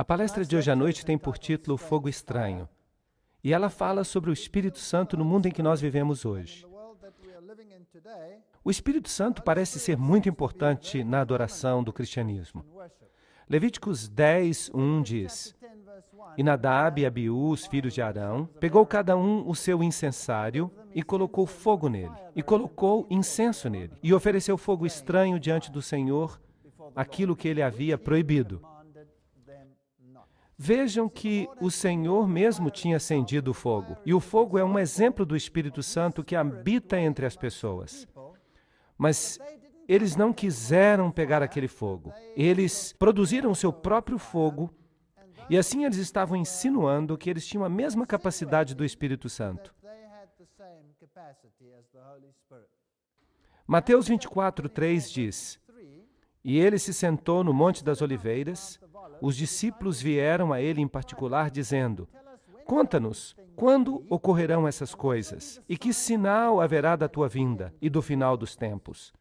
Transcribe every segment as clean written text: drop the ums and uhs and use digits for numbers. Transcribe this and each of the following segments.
A palestra de hoje à noite tem por título Fogo Estranho, e ela fala sobre o Espírito Santo no mundo em que nós vivemos hoje. O Espírito Santo parece ser muito importante na adoração do cristianismo. Levíticos 10:1 diz: E Nadab e Abiú, os filhos de Arão, pegou cada um o seu incensário e colocou fogo nele, e colocou incenso nele, e ofereceu fogo estranho diante do Senhor, aquilo que ele havia proibido. Vejam que o Senhor mesmo tinha acendido o fogo, e o fogo é um exemplo do Espírito Santo que habita entre as pessoas. Mas eles não quiseram pegar aquele fogo. Eles produziram o seu próprio fogo, e assim eles estavam insinuando que eles tinham a mesma capacidade do Espírito Santo. Mateus 24:3 diz: E ele se sentou no Monte das Oliveiras. Os discípulos vieram a ele em particular, dizendo: Conta-nos, quando ocorrerão essas coisas? E que sinal haverá da tua vinda e do final dos tempos?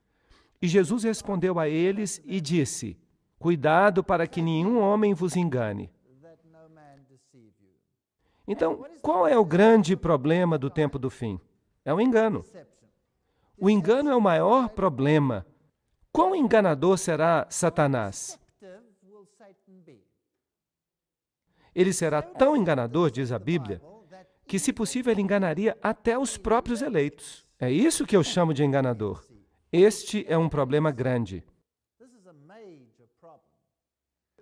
E Jesus respondeu a eles e disse: Cuidado para que nenhum homem vos engane. Então, qual é o grande problema do tempo do fim? É o engano. O engano é o maior problema. Quão enganador será Satanás? Ele será tão enganador, diz a Bíblia, que, se possível, ele enganaria até os próprios eleitos. É isso que eu chamo de enganador. Este é um problema grande.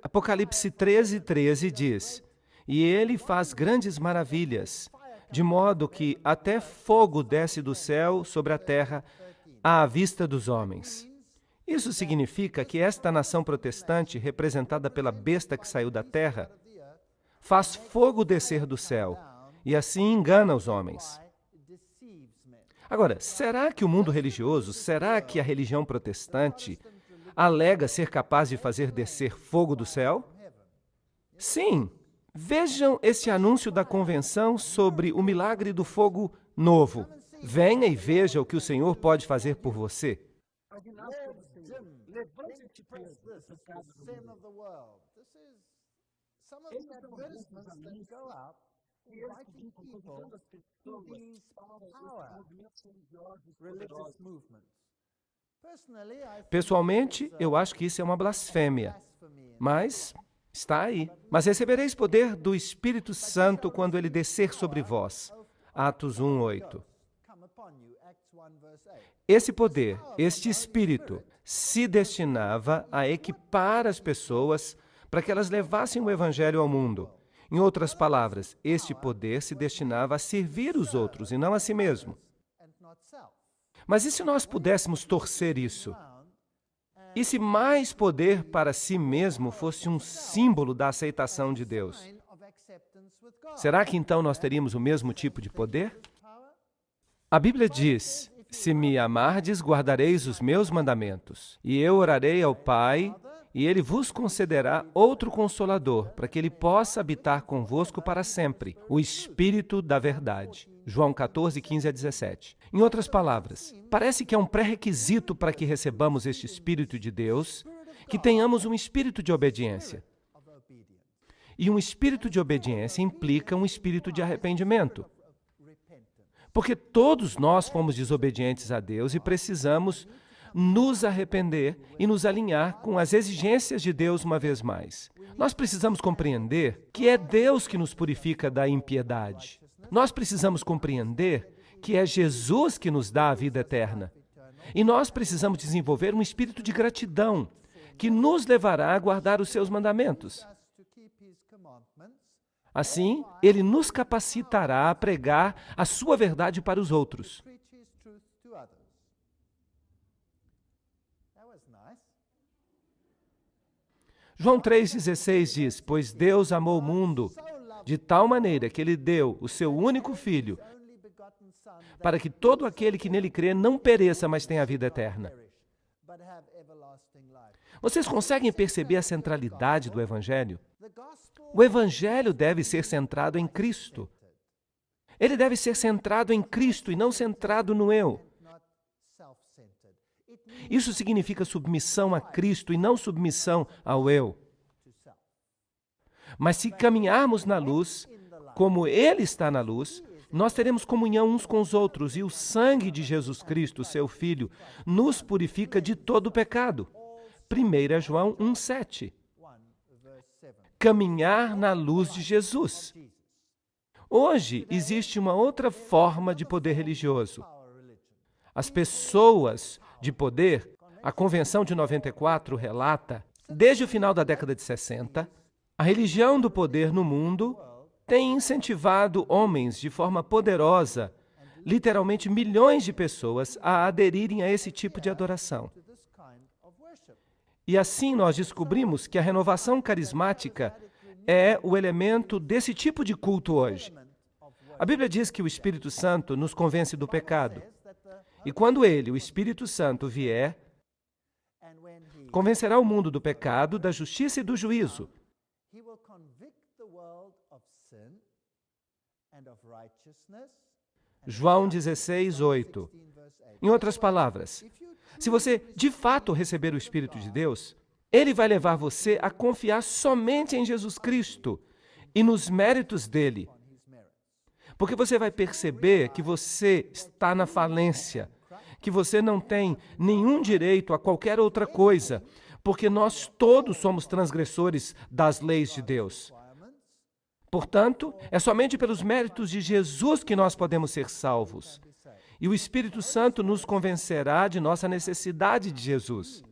Apocalipse 13:13 diz: E ele faz grandes maravilhas, de modo que até fogo desce do céu sobre a terra à vista dos homens. Isso significa que esta nação protestante, representada pela besta que saiu da terra, faz fogo descer do céu e assim engana os homens. Agora, será que o mundo religioso, será que a religião protestante alega ser capaz de fazer descer fogo do céu? Sim. Vejam esse anúncio da convenção sobre o milagre do fogo novo. Venha e veja o que o Senhor pode fazer por você. Levante-te, pois, do pecado do mundo. Esses são os mandamentos que eles estão convidando as pessoas para esses movimentos religiosos poderosos. Pessoalmente, eu acho que isso é uma blasfêmia, mas está aí. Mas recebereis poder do Espírito Santo quando ele descer sobre vós. Atos 1:8. Esse poder, este Espírito, se destinava a equipar as pessoas para que elas levassem o Evangelho ao mundo. Em outras palavras, este poder se destinava a servir os outros e não a si mesmo. Mas e se nós pudéssemos torcer isso? E se mais poder para si mesmo fosse um símbolo da aceitação de Deus? Será que então nós teríamos o mesmo tipo de poder? A Bíblia diz: Se me amardes, guardareis os meus mandamentos, e eu orarei ao Pai, e ele vos concederá outro Consolador, para que ele possa habitar convosco para sempre, o Espírito da Verdade. João 14:15-17. Em outras palavras, parece que é um pré-requisito para que recebamos este Espírito de Deus, que tenhamos um espírito de obediência. E um espírito de obediência implica um espírito de arrependimento. Porque todos nós fomos desobedientes a Deus e precisamos nos arrepender e nos alinhar com as exigências de Deus uma vez mais. Nós precisamos compreender que é Deus que nos purifica da impiedade. Nós precisamos compreender que é Jesus que nos dá a vida eterna. E nós precisamos desenvolver um espírito de gratidão que nos levará a guardar os seus mandamentos. Assim, ele nos capacitará a pregar a sua verdade para os outros. João 3,16 diz: Pois Deus amou o mundo de tal maneira que ele deu o seu único Filho, para que todo aquele que nele crê não pereça, mas tenha a vida eterna. Vocês conseguem perceber a centralidade do Evangelho? O Evangelho deve ser centrado em Cristo. Ele deve ser centrado em Cristo e não centrado no eu. Isso significa submissão a Cristo e não submissão ao eu. Mas se caminharmos na luz, como Ele está na luz, nós teremos comunhão uns com os outros, e o sangue de Jesus Cristo, seu Filho, nos purifica de todo o pecado. 1 João 1,7. Caminhar na luz de Jesus. Hoje existe uma outra forma de poder religioso. As pessoas de poder, a Convenção de 94 relata, desde o final da década de 60, a religião do poder no mundo tem incentivado homens de forma poderosa, literalmente milhões de pessoas, a aderirem a esse tipo de adoração. E assim nós descobrimos que a renovação carismática é o elemento desse tipo de culto hoje. A Bíblia diz que o Espírito Santo nos convence do pecado. E quando ele, o Espírito Santo, vier, convencerá o mundo do pecado, da justiça e do juízo. João 16:8. Em outras palavras, se você de fato receber o Espírito de Deus, ele vai levar você a confiar somente em Jesus Cristo e nos méritos dele. Porque você vai perceber que você está na falência, que você não tem nenhum direito a qualquer outra coisa, porque nós todos somos transgressores das leis de Deus. Portanto, é somente pelos méritos de Jesus que nós podemos ser salvos. E o Espírito Santo nos convencerá de nossa necessidade de Jesus.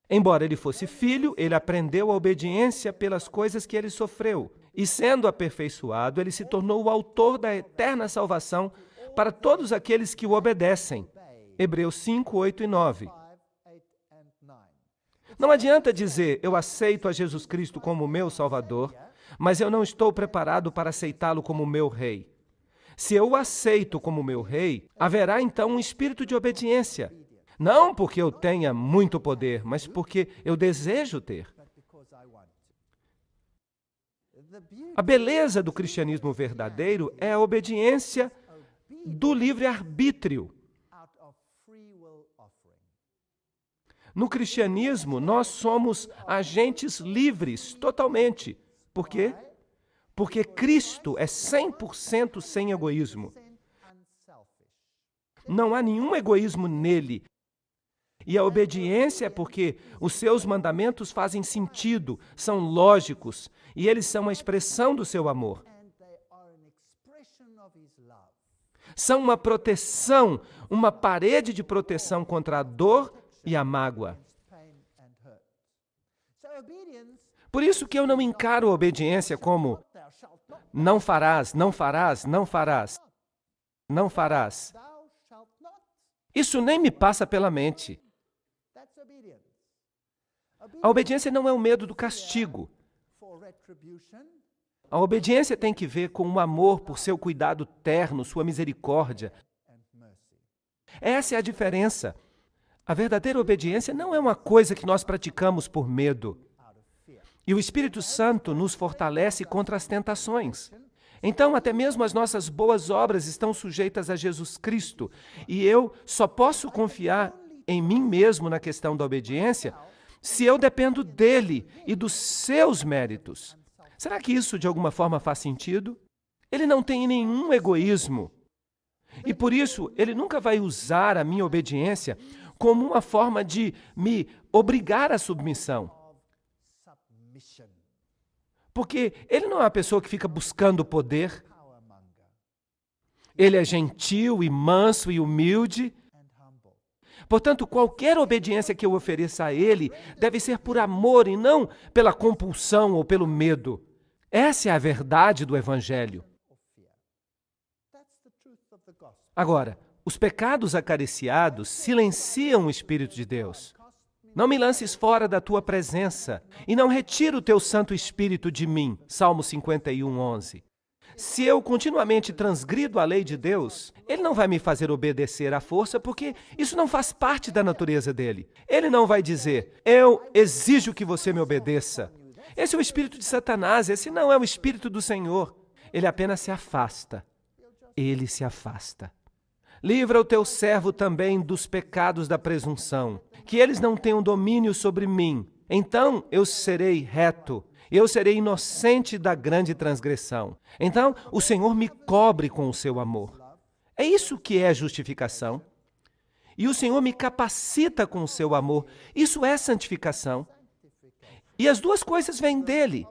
Embora ele fosse filho, ele aprendeu a obediência pelas coisas que ele sofreu. E sendo aperfeiçoado, ele se tornou o autor da eterna salvação para todos aqueles que o obedecem. Hebreus 5, 8 e 9. Não adianta dizer, eu aceito a Jesus Cristo como meu Salvador, mas eu não estou preparado para aceitá-lo como meu Rei. Se eu o aceito como meu Rei, haverá então um espírito de obediência. Não porque eu tenha muito poder, mas porque eu desejo ter. A beleza do cristianismo verdadeiro é a obediência do livre-arbítrio. No cristianismo, nós somos agentes livres totalmente. Por quê? Porque Cristo é 100% sem egoísmo. Não há nenhum egoísmo nele. E a obediência é porque os seus mandamentos fazem sentido, são lógicos, e eles são a expressão do seu amor. São uma proteção, uma parede de proteção contra a dor e a mágoa. Por isso que eu não encaro a obediência como não farás, não farás, não farás, não farás. Isso nem me passa pela mente. A obediência não é o medo do castigo. A obediência tem que ver com o amor por seu cuidado terno, sua misericórdia. Essa é a diferença. A verdadeira obediência não é uma coisa que nós praticamos por medo. E o Espírito Santo nos fortalece contra as tentações. Então, até mesmo as nossas boas obras estão sujeitas a Jesus Cristo. E eu só posso confiar em mim mesmo na questão da obediência se eu dependo dele e dos seus méritos. Será que isso de alguma forma faz sentido? Ele não tem nenhum egoísmo. E por isso, ele nunca vai usar a minha obediência como uma forma de me obrigar à submissão. Porque ele não é uma pessoa que fica buscando poder. Ele é gentil e manso e humilde. Portanto, qualquer obediência que eu ofereça a ele deve ser por amor e não pela compulsão ou pelo medo. Essa é a verdade do Evangelho. Agora, os pecados acariciados silenciam o Espírito de Deus. Não me lances fora da tua presença e não retira o teu Santo Espírito de mim. Salmo 51, 11. Se eu continuamente transgrido a lei de Deus, ele não vai me fazer obedecer à força, porque isso não faz parte da natureza dele. Ele não vai dizer, eu exijo que você me obedeça. Esse é o espírito de Satanás, esse não é o espírito do Senhor. Ele apenas se afasta. Ele se afasta. Livra o teu servo também dos pecados da presunção, que eles não tenham domínio sobre mim. Então eu serei reto, eu serei inocente da grande transgressão. Então o Senhor me cobre com o seu amor. É isso que é justificação. E o Senhor me capacita com o seu amor. Isso é santificação. E as duas coisas vêm dele.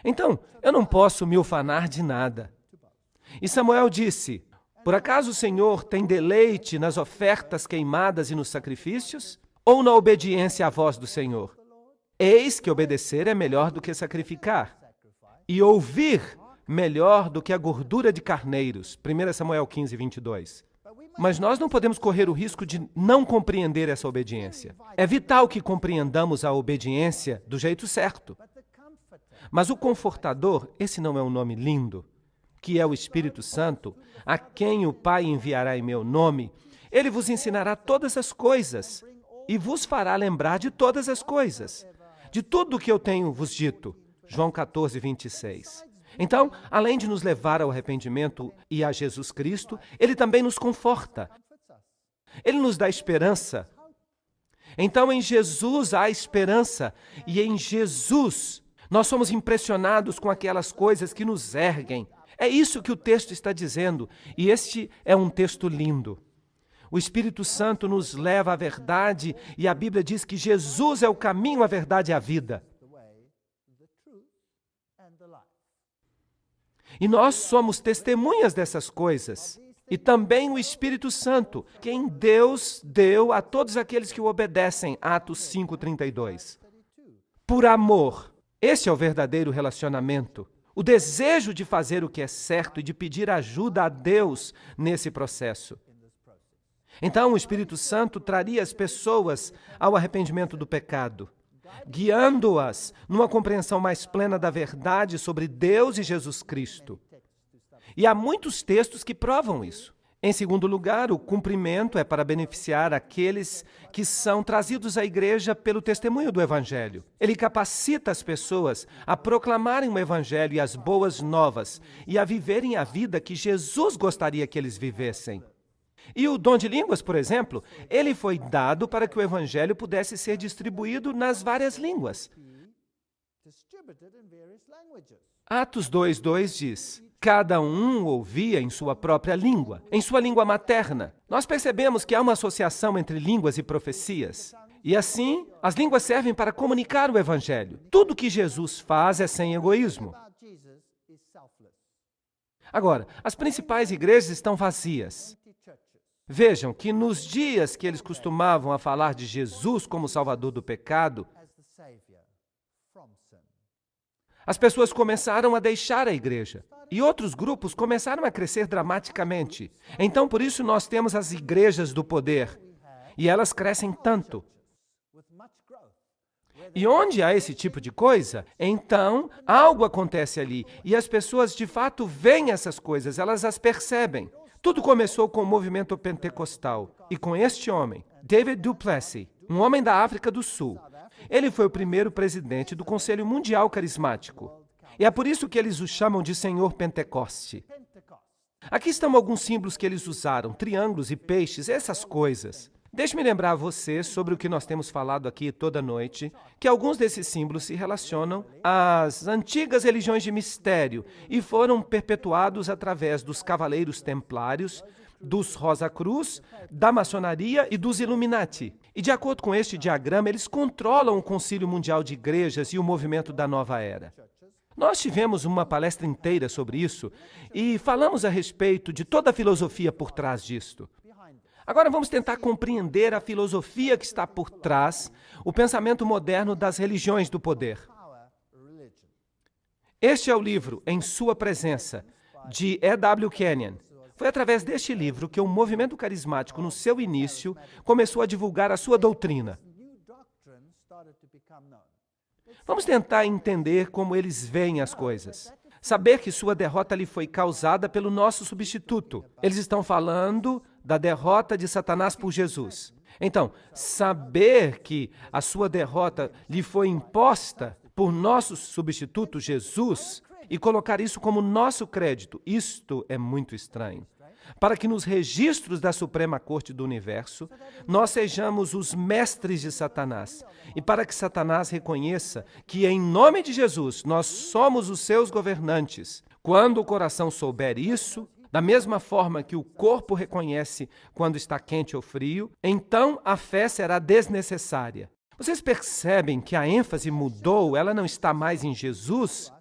Então, eu não posso me ufanar de nada. E Samuel disse: por acaso o Senhor tem deleite nas ofertas queimadas e nos sacrifícios? Ou na obediência à voz do Senhor? Eis que obedecer é melhor do que sacrificar, e ouvir melhor do que a gordura de carneiros. 1 Samuel 15, 22. Mas nós não podemos correr o risco de não compreender essa obediência. É vital que compreendamos a obediência do jeito certo. Mas o Confortador, esse não é um nome lindo, que é o Espírito Santo, a quem o Pai enviará em meu nome, ele vos ensinará todas as coisas e vos fará lembrar de todas as coisas, de tudo o que eu tenho vos dito. João 14, 26. Então, além de nos levar ao arrependimento e a Jesus Cristo, ele também nos conforta. Ele nos dá esperança. Então, em Jesus há esperança, e em Jesus nós somos impressionados com aquelas coisas que nos erguem. É isso que o texto está dizendo, e este é um texto lindo. O Espírito Santo nos leva à verdade, e a Bíblia diz que Jesus é o caminho, a verdade e a vida. E nós somos testemunhas dessas coisas. E também o Espírito Santo, quem Deus deu a todos aqueles que o obedecem. Atos 5:32. Por amor. Esse é o verdadeiro relacionamento. O desejo de fazer o que é certo e de pedir ajuda a Deus nesse processo. Então, o Espírito Santo traria as pessoas ao arrependimento do pecado, guiando-as numa compreensão mais plena da verdade sobre Deus e Jesus Cristo. E há muitos textos que provam isso. Em segundo lugar, o cumprimento é para beneficiar aqueles que são trazidos à igreja pelo testemunho do Evangelho. Ele capacita as pessoas a proclamarem o Evangelho e as boas novas e a viverem a vida que Jesus gostaria que eles vivessem. E o dom de línguas, por exemplo, ele foi dado para que o Evangelho pudesse ser distribuído nas várias línguas. Atos 2:2 diz: cada um ouvia em sua própria língua, em sua língua materna. Nós percebemos que há uma associação entre línguas e profecias. E assim, as línguas servem para comunicar o Evangelho. Tudo que Jesus faz é sem egoísmo. Agora, as principais igrejas estão vazias. Vejam que nos dias que eles costumavam a falar de Jesus como Salvador do pecado, as pessoas começaram a deixar a igreja. E outros grupos começaram a crescer dramaticamente. Então, por isso, nós temos as igrejas do poder. E elas crescem tanto. E onde há esse tipo de coisa, então algo acontece ali. E as pessoas, de fato, veem essas coisas, elas as percebem. Tudo começou com o movimento pentecostal. E com este homem, David du Plessis, um homem da África do Sul. Ele foi o primeiro presidente do Conselho Mundial Carismático. E é por isso que eles o chamam de Senhor Pentecoste. Aqui estão alguns símbolos que eles usaram, triângulos e peixes, essas coisas. Deixe-me lembrar a você sobre o que nós temos falado aqui toda noite, que alguns desses símbolos se relacionam às antigas religiões de mistério e foram perpetuados através dos Cavaleiros Templários, dos Rosa Cruz, da maçonaria e dos Illuminati. E de acordo com este diagrama, eles controlam o Concílio Mundial de Igrejas e o movimento da Nova Era. Nós tivemos uma palestra inteira sobre isso e falamos a respeito de toda a filosofia por trás disto. Agora vamos tentar compreender a filosofia que está por trás, o pensamento moderno das religiões do poder. Este é o livro, Em Sua Presença, de E.W. Kenyon. Foi através deste livro que o movimento carismático, no seu início, começou a divulgar a sua doutrina. Vamos tentar entender como eles veem as coisas. Saber que sua derrota lhe foi causada pelo nosso substituto. Eles estão falando da derrota de Satanás por Jesus. Então, saber que a sua derrota lhe foi imposta por nosso substituto, Jesus, e colocar isso como nosso crédito, isto é muito estranho. para que nos registros da Suprema Corte do Universo, nós sejamos os mestres de Satanás, e para que Satanás reconheça que, em nome de Jesus, nós somos os seus governantes. Quando o coração souber isso, da mesma forma que o corpo reconhece quando está quente ou frio, então a fé será desnecessária. Vocês percebem que a ênfase mudou, ela não está mais em Jesus?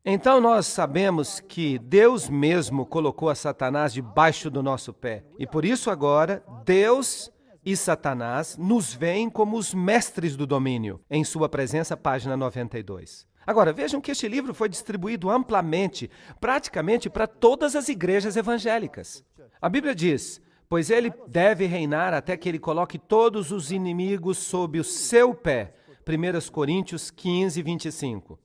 Então nós sabemos que Deus mesmo colocou a Satanás debaixo do nosso pé. E por isso agora, Deus e Satanás nos veem como os mestres do domínio, em sua presença, página 92. Agora, vejam que este livro foi distribuído amplamente, praticamente para todas as igrejas evangélicas. A Bíblia diz: pois ele deve reinar até que ele coloque todos os inimigos sob o seu pé. 1 Coríntios 15, 25.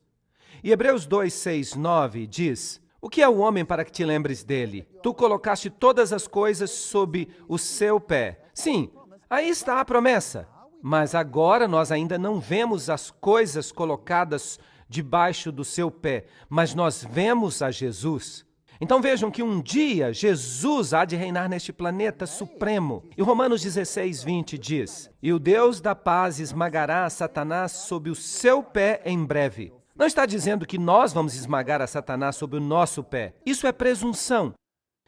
E Hebreus 2, 6, 9 diz: o que é o homem para que te lembres dele? Tu colocaste todas as coisas sob o seu pé. Sim, aí está a promessa. Mas agora nós ainda não vemos as coisas colocadas debaixo do seu pé, mas nós vemos a Jesus. Então vejam que um dia Jesus há de reinar neste planeta supremo. E Romanos 16, 20 diz: e o Deus da paz esmagará a Satanás sob o seu pé em breve. Não está dizendo que nós vamos esmagar a Satanás sob o nosso pé. Isso é presunção.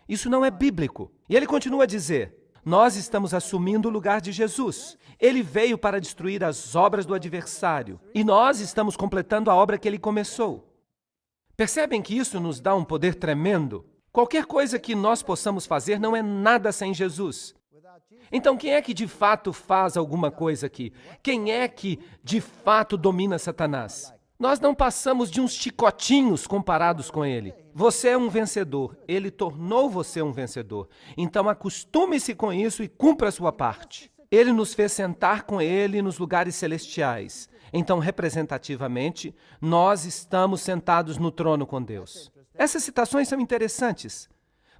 Isso não é bíblico. E ele continua a dizer: nós estamos assumindo o lugar de Jesus. Ele veio para destruir as obras do adversário. E nós estamos completando a obra que ele começou. Percebem que isso nos dá um poder tremendo? Qualquer coisa que nós possamos fazer não é nada sem Jesus. Então, quem é que de fato faz alguma coisa aqui? Quem é que de fato domina Satanás? Nós não passamos de uns chicotinhos comparados com ele. Você é um vencedor. Ele tornou você um vencedor. Então, acostume-se com isso e cumpra a sua parte. Ele nos fez sentar com ele nos lugares celestiais. Então, representativamente, nós estamos sentados no trono com Deus. Essas citações são interessantes,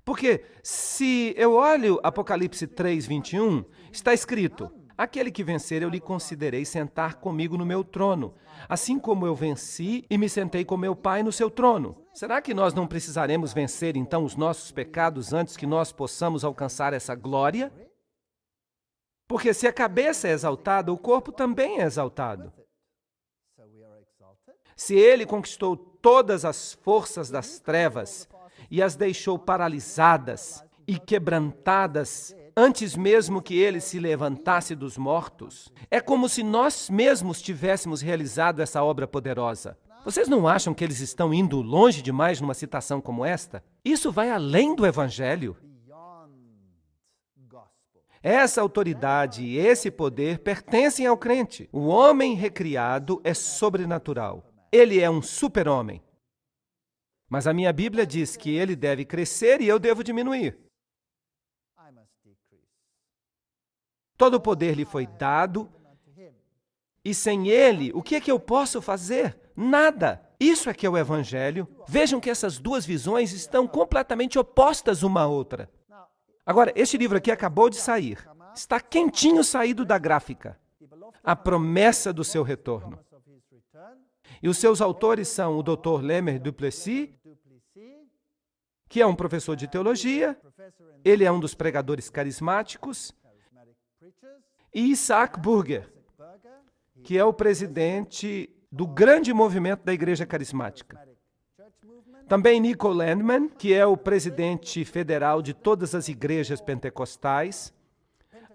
porque se eu olho Apocalipse 3, 21, está escrito: aquele que vencer, eu lhe considerei sentar comigo no meu trono, assim como eu venci e me sentei com meu Pai no seu trono. Será que nós não precisaremos vencer, então, os nossos pecados antes que nós possamos alcançar essa glória? Porque se a cabeça é exaltada, o corpo também é exaltado. Se ele conquistou todas as forças das trevas e as deixou paralisadas e quebrantadas antes mesmo que ele se levantasse dos mortos, é como se nós mesmos tivéssemos realizado essa obra poderosa. Vocês não acham que eles estão indo longe demais numa citação como esta? Isso vai além do Evangelho. Essa autoridade e esse poder pertencem ao crente. O homem recriado é sobrenatural. Ele é um super-homem. Mas a minha Bíblia diz que ele deve crescer e eu devo diminuir. Todo o poder lhe foi dado, e sem ele, o que é que eu posso fazer? Nada. Isso é que é o Evangelho. Vejam que essas duas visões estão completamente opostas uma à outra. Agora, este livro aqui acabou de sair. Está quentinho saído da gráfica. A promessa do seu retorno. E os seus autores são o Dr. Lemer Duplessis, que é um professor de teologia, ele é um dos pregadores carismáticos, e Isaac Burger, que é o presidente do grande movimento da Igreja Carismática. Também Nico Landman, que é o presidente federal de todas as igrejas pentecostais.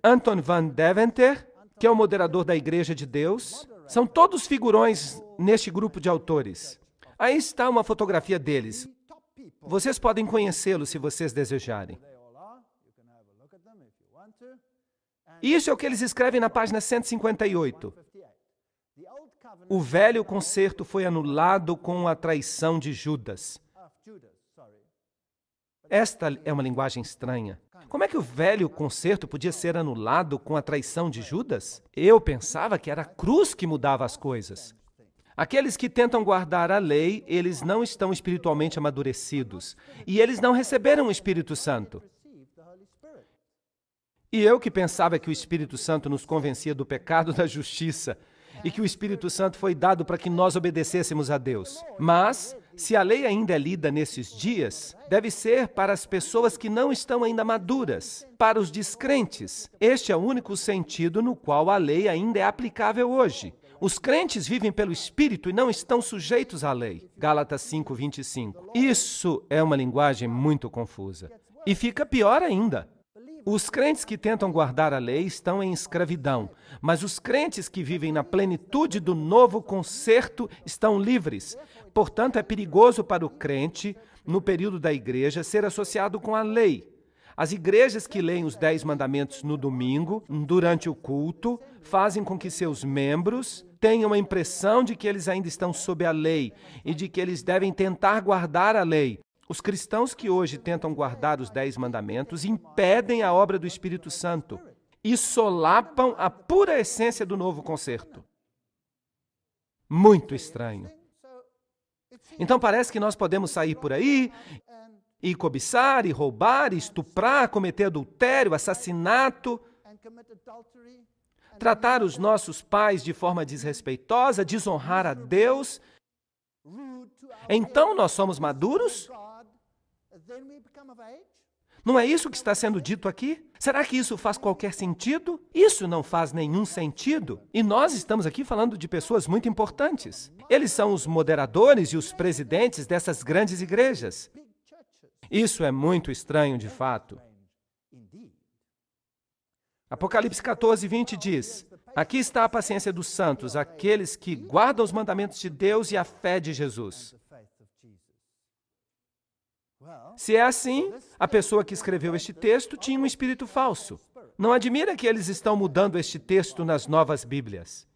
Anton van Deventer, que é o moderador da Igreja de Deus. São todos figurões neste grupo de autores. Aí está uma fotografia deles. Vocês podem conhecê-los se vocês desejarem. Isso é o que eles escrevem na página 158. O velho concerto foi anulado com a traição de Judas. Esta é uma linguagem estranha. Como é que o velho concerto podia ser anulado com a traição de Judas? Eu pensava que era a cruz que mudava as coisas. Aqueles que tentam guardar a lei, eles não estão espiritualmente amadurecidos. E eles não receberam o Espírito Santo. E eu que pensava que o Espírito Santo nos convencia do pecado, da justiça, e que o Espírito Santo foi dado para que nós obedecêssemos a Deus. Mas, Se a lei ainda é lida nesses dias, deve ser para as pessoas que não estão ainda maduras, para os descrentes. Este é o único sentido no qual a lei ainda é aplicável hoje. Os crentes vivem pelo Espírito e não estão sujeitos à lei. Gálatas 5:25. Isso é uma linguagem muito confusa. E fica pior ainda. Os crentes que tentam guardar a lei estão em escravidão, mas os crentes que vivem na plenitude do novo concerto estão livres. Portanto, é perigoso para o crente, no período da igreja, ser associado com a lei. As igrejas que leem os 10 mandamentos no domingo, durante o culto, fazem com que seus membros tenham a impressão de que eles ainda estão sob a lei e de que eles devem tentar guardar a lei. Os cristãos que hoje tentam guardar os 10 mandamentos impedem a obra do Espírito Santo e solapam a pura essência do novo concerto. Muito estranho. Então parece que nós podemos sair por aí e cobiçar, e roubar, e estuprar, cometer adultério, assassinato, tratar os nossos pais de forma desrespeitosa, desonrar a Deus. Então nós somos maduros? Não é isso que está sendo dito aqui? Será que isso faz qualquer sentido? Isso não faz nenhum sentido. E nós estamos aqui falando de pessoas muito importantes. Eles são os moderadores e os presidentes dessas grandes igrejas. Isso é muito estranho, de fato. Apocalipse 14:20 diz: aqui está a paciência dos santos, aqueles que guardam os mandamentos de Deus e a fé de Jesus. Se é assim, a pessoa que escreveu este texto tinha um espírito falso. Não admira que eles estão mudando este texto nas novas Bíblias.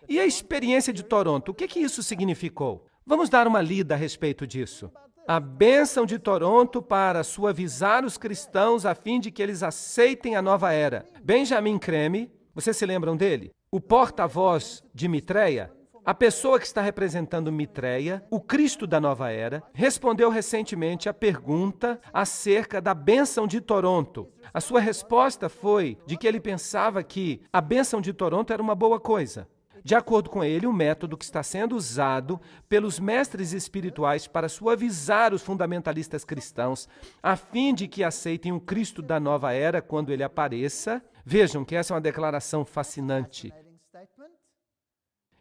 E a experiência de Toronto, o que isso significou? Vamos dar uma lida a respeito disso. A bênção de Toronto para suavizar os cristãos a fim de que eles aceitem a nova era. Benjamin Creme, vocês se lembram dele? O porta-voz de Mitreia, a pessoa que está representando Mitreia, o Cristo da nova era, respondeu recentemente à pergunta acerca da bênção de Toronto. A sua resposta foi de que ele pensava que a bênção de Toronto era uma boa coisa. De acordo com ele, o método que está sendo usado pelos mestres espirituais para suavizar os fundamentalistas cristãos, a fim de que aceitem o Cristo da nova era quando ele apareça. Vejam que essa é uma declaração fascinante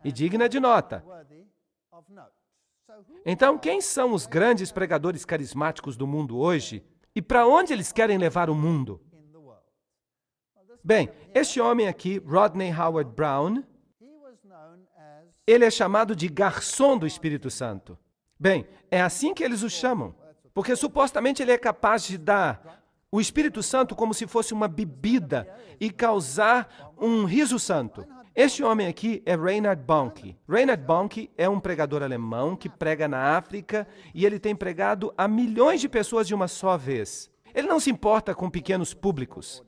e digna de nota. Então, quem são os grandes pregadores carismáticos do mundo hoje e para onde eles querem levar o mundo? Bem, este homem aqui, Rodney Howard Brown, ele é chamado de garçom do Espírito Santo. Bem, é assim que eles o chamam, porque supostamente ele é capaz de dar o Espírito Santo como se fosse uma bebida e causar um riso santo. Este homem aqui é Reinhard Bonnke. Reinhard Bonnke é um pregador alemão que prega na África e ele tem pregado a milhões de pessoas de uma só vez. Ele não se importa com pequenos públicos.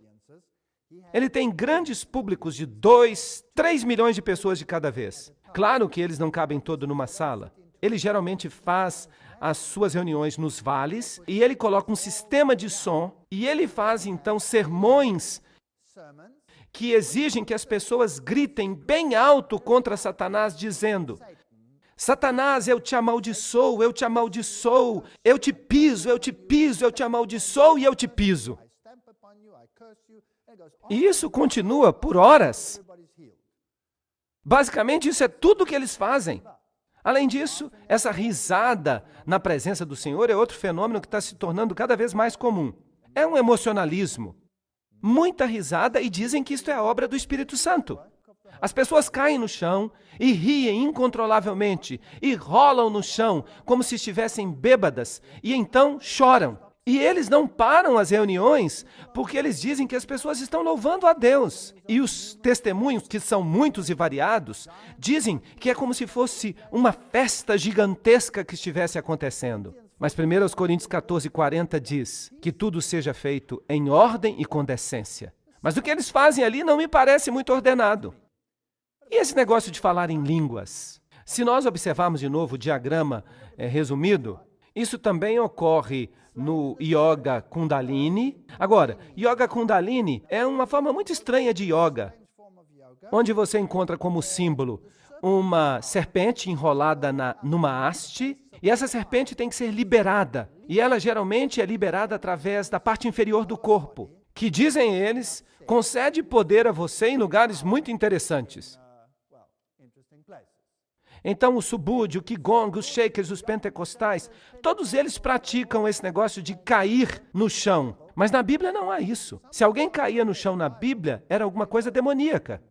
Ele tem grandes públicos de 2, 3 milhões de pessoas de cada vez. Claro que eles não cabem todos numa sala. Ele geralmente faz as suas reuniões nos vales e ele coloca um sistema de som e ele faz então sermões que exigem que as pessoas gritem bem alto contra Satanás, dizendo: Satanás, eu te amaldiçoo, eu te amaldiçoo, eu te piso, eu te piso, eu te amaldiçoo e eu te piso. E isso continua por horas. Basicamente, isso é tudo que eles fazem. Além disso, essa risada na presença do Senhor é outro fenômeno que está se tornando cada vez mais comum. É um emocionalismo. Muita risada e dizem que isto é a obra do Espírito Santo. As pessoas caem no chão e riem incontrolavelmente e rolam no chão como se estivessem bêbadas e então choram. E eles não param as reuniões porque eles dizem que as pessoas estão louvando a Deus. E os testemunhos, que são muitos e variados, dizem que é como se fosse uma festa gigantesca que estivesse acontecendo. Mas 1 Coríntios 14:40 diz que tudo seja feito em ordem e com decência. Mas o que eles fazem ali não me parece muito ordenado. E esse negócio de falar em línguas? Se nós observarmos de novo o diagrama resumido, isso também ocorre no Yoga Kundalini. Agora, Yoga Kundalini é uma forma muito estranha de yoga, onde você encontra como símbolo uma serpente enrolada numa haste E essa serpente tem que ser liberada. E ela geralmente é liberada através da parte inferior do corpo, que, dizem eles, concede poder a você em lugares muito interessantes. Então, o Subud, o Qigong, os Shakers, os pentecostais, todos eles praticam esse negócio de cair no chão. Mas na Bíblia não há isso. Se alguém caía no chão na Bíblia, era alguma coisa demoníaca.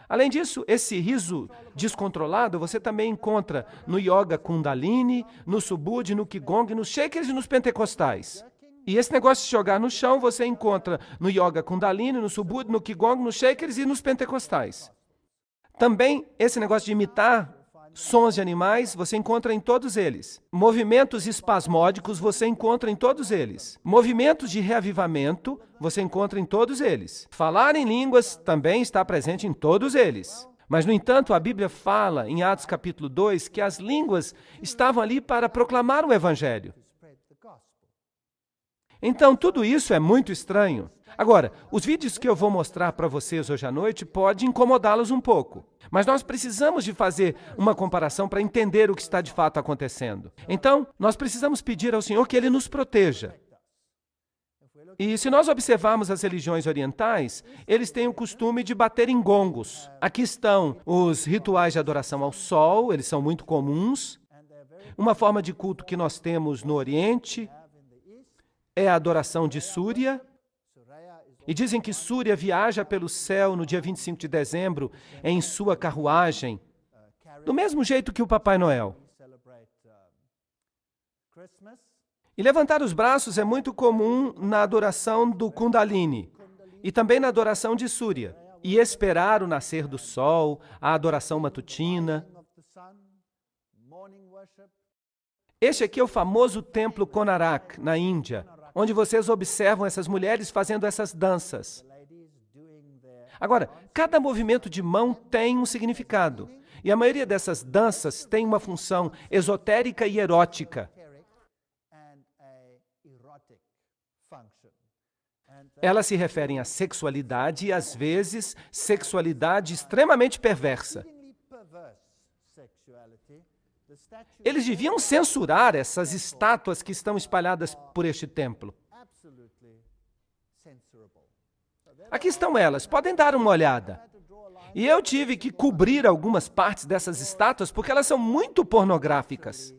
Além disso, esse riso descontrolado você também encontra no Yoga Kundalini, no Subud, no Qigong, nos Shakers e nos pentecostais. E esse negócio de jogar no chão você encontra no Yoga Kundalini, no Subud, no Qigong, nos Shakers e nos pentecostais. Também esse negócio de imitar sons de animais, você encontra em todos eles. Movimentos espasmódicos, você encontra em todos eles. Movimentos de reavivamento, você encontra em todos eles. Falar em línguas também está presente em todos eles. Mas, no entanto, a Bíblia fala, em Atos capítulo 2, que as línguas estavam ali para proclamar o Evangelho. Então, tudo isso é muito estranho. Agora, os vídeos que eu vou mostrar para vocês hoje à noite podem incomodá-los um pouco. Mas nós precisamos de fazer uma comparação para entender o que está de fato acontecendo. Então, nós precisamos pedir ao Senhor que Ele nos proteja. E se nós observarmos as religiões orientais, eles têm o costume de bater em gongos. Aqui estão os rituais de adoração ao sol, eles são muito comuns. Uma forma de culto que nós temos no Oriente é a adoração de Súria. E dizem que Súria viaja pelo céu no dia 25 de dezembro em sua carruagem, do mesmo jeito que o Papai Noel. E levantar os braços é muito comum na adoração do Kundalini e também na adoração de Súria. E esperar o nascer do sol, a adoração matutina. Este aqui é o famoso templo Konarak, na Índia, onde vocês observam essas mulheres fazendo essas danças. Agora, cada movimento de mão tem um significado. E a maioria dessas danças tem uma função esotérica e erótica. Elas se referem à sexualidade e, às vezes, sexualidade extremamente perversa. Eles deviam censurar essas estátuas que estão espalhadas por este templo. Aqui estão elas, podem dar uma olhada. E eu tive que cobrir algumas partes dessas estátuas porque elas são muito pornográficas.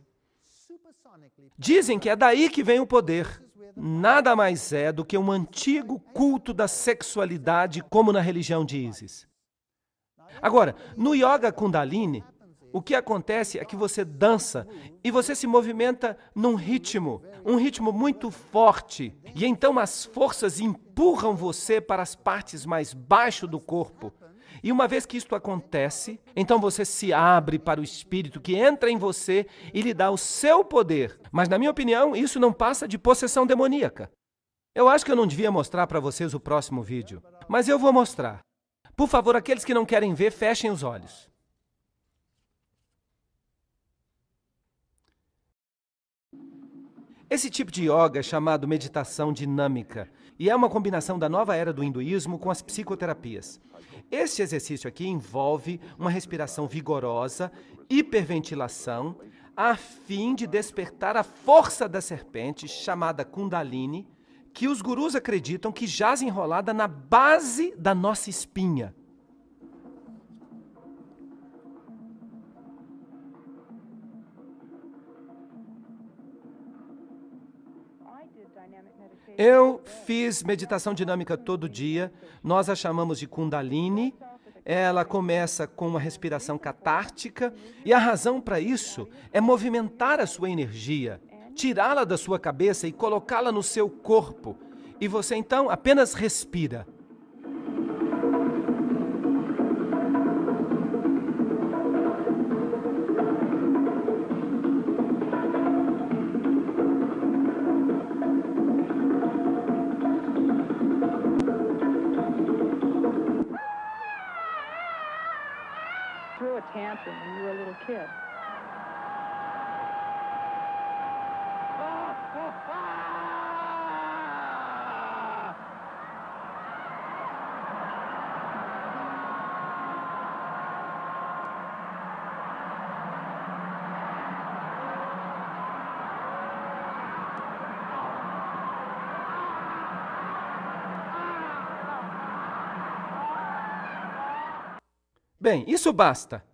Dizem que é daí que vem o poder. Nada mais é do que um antigo culto da sexualidade, como na religião de Ísis. Agora, no Yoga Kundalini, o que acontece é que você dança e você se movimenta num ritmo, um ritmo muito forte. E então as forças empurram você para as partes mais baixas do corpo. E uma vez que isto acontece, então você se abre para o Espírito que entra em você e lhe dá o seu poder. Mas, na minha opinião, isso não passa de possessão demoníaca. Eu acho que eu não devia mostrar para vocês o próximo vídeo, mas eu vou mostrar. Por favor, aqueles que não querem ver, fechem os olhos. Esse tipo de yoga é chamado meditação dinâmica e é uma combinação da nova era do hinduísmo com as psicoterapias. Este exercício aqui envolve uma respiração vigorosa, hiperventilação, a fim de despertar a força da serpente, chamada Kundalini, que os gurus acreditam que jaz enrolada na base da nossa espinha. Eu fiz meditação dinâmica todo dia, nós a chamamos de Kundalini. Ela começa com uma respiração catártica e a razão para isso é movimentar a sua energia, tirá-la da sua cabeça e colocá-la no seu corpo. E você então apenas respira. Threw a tantrum when you were a little kid. Bem, isso basta.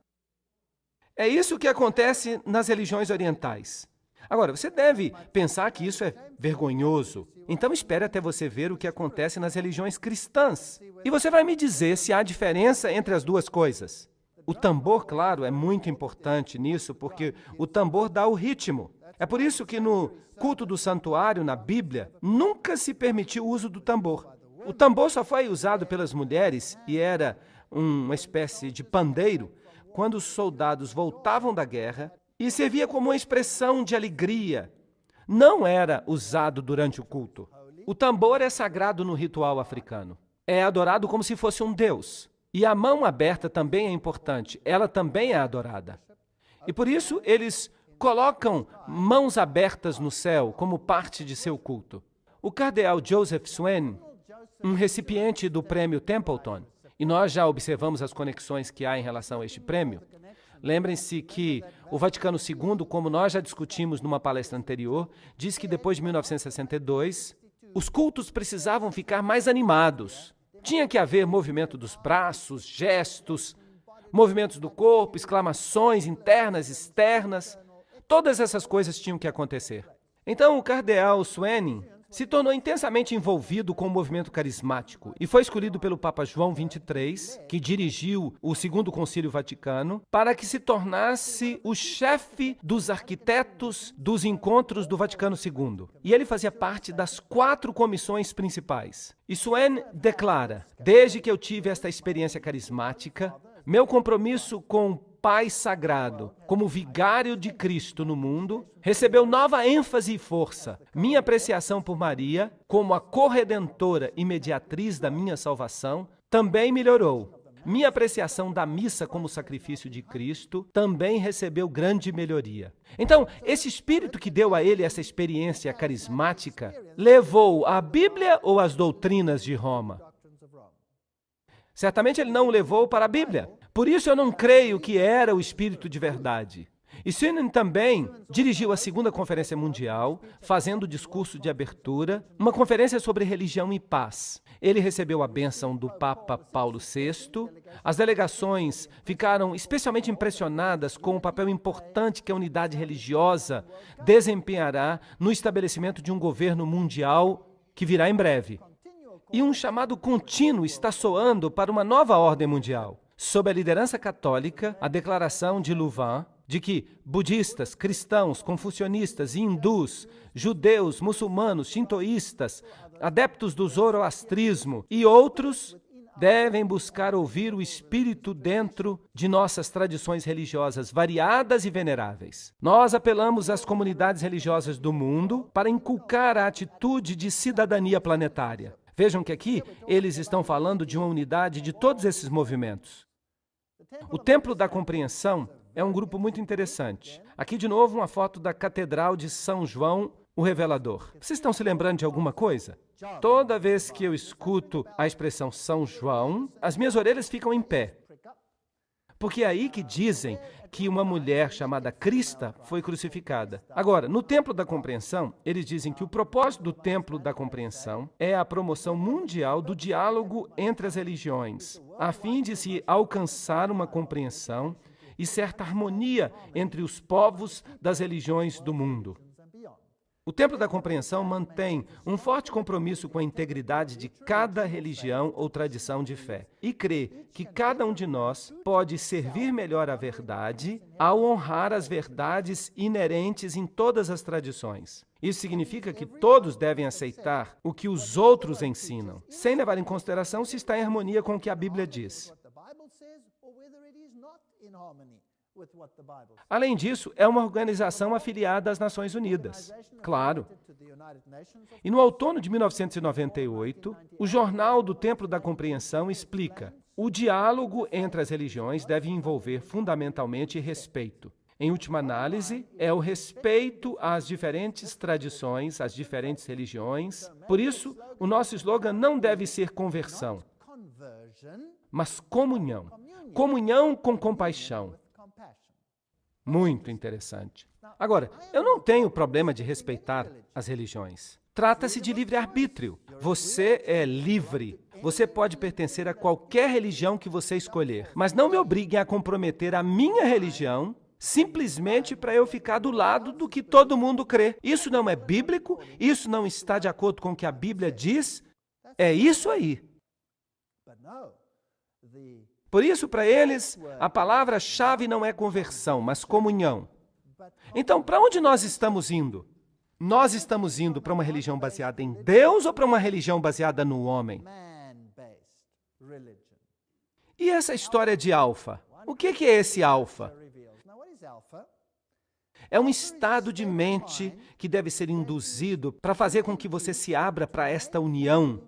É isso que acontece nas religiões orientais. Agora, você deve pensar que isso é vergonhoso. Então espere até você ver o que acontece nas religiões cristãs. E você vai me dizer se há diferença entre as duas coisas. O tambor, claro, é muito importante nisso, porque o tambor dá o ritmo. É por isso que no culto do santuário, na Bíblia, nunca se permitiu o uso do tambor. O tambor só foi usado pelas mulheres e era uma espécie de pandeiro quando os soldados voltavam da guerra e servia como uma expressão de alegria. Não era usado durante o culto. O tambor é sagrado no ritual africano. É adorado como se fosse um deus. E a mão aberta também é importante. Ela também é adorada. E por isso eles colocam mãos abertas no céu como parte de seu culto. O cardeal Joseph Swain, um recipiente do prêmio Templeton, e nós já observamos as conexões que há em relação a este prêmio. Lembrem-se que o Vaticano II, como nós já discutimos numa palestra anterior, diz que depois de 1962, os cultos precisavam ficar mais animados. Tinha que haver movimento dos braços, gestos, movimentos do corpo, exclamações internas, externas. Todas essas coisas tinham que acontecer. Então, o cardeal Swain se tornou intensamente envolvido com o movimento carismático e foi escolhido pelo Papa João XXIII, que dirigiu o Segundo Concílio Vaticano, para que se tornasse o chefe dos arquitetos dos encontros do Vaticano II. E ele fazia parte das 4 comissões principais. E Swain declara: desde que eu tive esta experiência carismática, meu compromisso com o Pai Sagrado, como vigário de Cristo no mundo, recebeu nova ênfase e força. Minha apreciação por Maria, como a corredentora e mediatriz da minha salvação, também melhorou. Minha apreciação da missa como sacrifício de Cristo também recebeu grande melhoria. Então, esse espírito que deu a ele essa experiência carismática, levou a Bíblia ou as doutrinas de Roma? Certamente ele não o levou para a Bíblia. Por isso eu não creio que era o espírito de verdade. E Swain também dirigiu a Segunda Conferência Mundial, fazendo o discurso de abertura, uma conferência sobre religião e paz. Ele recebeu a bênção do Papa Paulo VI. As delegações ficaram especialmente impressionadas com o papel importante que a unidade religiosa desempenhará no estabelecimento de um governo mundial que virá em breve. E um chamado contínuo está soando para uma nova ordem mundial. Sob a liderança católica, a declaração de Louvain, de que budistas, cristãos, confucionistas e hindus, judeus, muçulmanos, shintoístas, adeptos do zoroastrismo e outros devem buscar ouvir o Espírito dentro de nossas tradições religiosas variadas e veneráveis. Nós apelamos às comunidades religiosas do mundo para inculcar a atitude de cidadania planetária. Vejam que aqui eles estão falando de uma unidade de todos esses movimentos. O Templo da Compreensão é um grupo muito interessante. Aqui, de novo, uma foto da Catedral de São João, o Revelador. Vocês estão se lembrando de alguma coisa? Toda vez que eu escuto a expressão São João, as minhas orelhas ficam em pé. Porque é aí que dizem que uma mulher chamada Crista foi crucificada. Agora, no Templo da Compreensão, eles dizem que o propósito do Templo da Compreensão é a promoção mundial do diálogo entre as religiões, a fim de se alcançar uma compreensão e certa harmonia entre os povos das religiões do mundo. O Templo da Compreensão mantém um forte compromisso com a integridade de cada religião ou tradição de fé e crê que cada um de nós pode servir melhor à verdade ao honrar as verdades inerentes em todas as tradições. Isso significa que todos devem aceitar o que os outros ensinam, sem levar em consideração se está em harmonia com o que a Bíblia diz. Além disso, é uma organização afiliada às Nações Unidas, claro. E no outono de 1998, o Jornal do Templo da Compreensão explica: o diálogo entre as religiões deve envolver fundamentalmente respeito. Em última análise, é o respeito às diferentes tradições, às diferentes religiões. Por isso, o nosso slogan não deve ser conversão, mas comunhão. Comunhão com compaixão. Muito interessante. Agora, eu não tenho problema de respeitar as religiões. Trata-se de livre-arbítrio. Você é livre. Você pode pertencer a qualquer religião que você escolher, mas não me obriguem a comprometer a minha religião simplesmente para eu ficar do lado do que todo mundo crê. Isso não é bíblico, isso não está de acordo com o que a Bíblia diz. É isso aí. Por isso, para eles, a palavra-chave não é conversão, mas comunhão. Então, para onde nós estamos indo? Nós estamos indo para uma religião baseada em Deus ou para uma religião baseada no homem? E essa história de alfa? O que é esse alfa? É um estado de mente que deve ser induzido para fazer com que você se abra para esta união.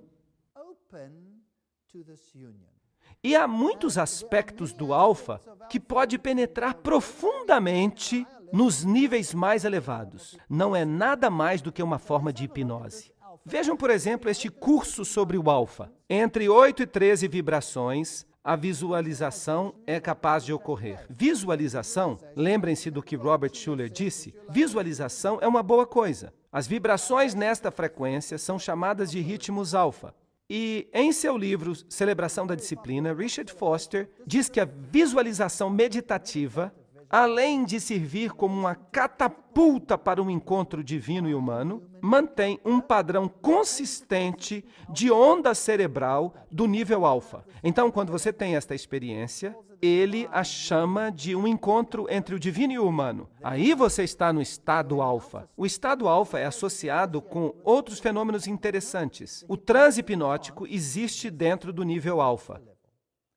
E há muitos aspectos do alfa que pode penetrar profundamente nos níveis mais elevados. Não é nada mais do que uma forma de hipnose. Vejam, por exemplo, este curso sobre o alfa. Entre 8 e 13 vibrações, a visualização é capaz de ocorrer. Visualização, lembrem-se do que Robert Schuller disse, visualização é uma boa coisa. As vibrações nesta frequência são chamadas de ritmos alfa. E em seu livro Celebração da Disciplina, Richard Foster diz que a visualização meditativa, além de servir como uma catapulta para um encontro divino e humano, mantém um padrão consistente de onda cerebral do nível alfa. Então, quando você tem esta experiência, ele a chama de um encontro entre o divino e o humano. Aí você está no estado alfa. O estado alfa é associado com outros fenômenos interessantes. O transe hipnótico existe dentro do nível alfa.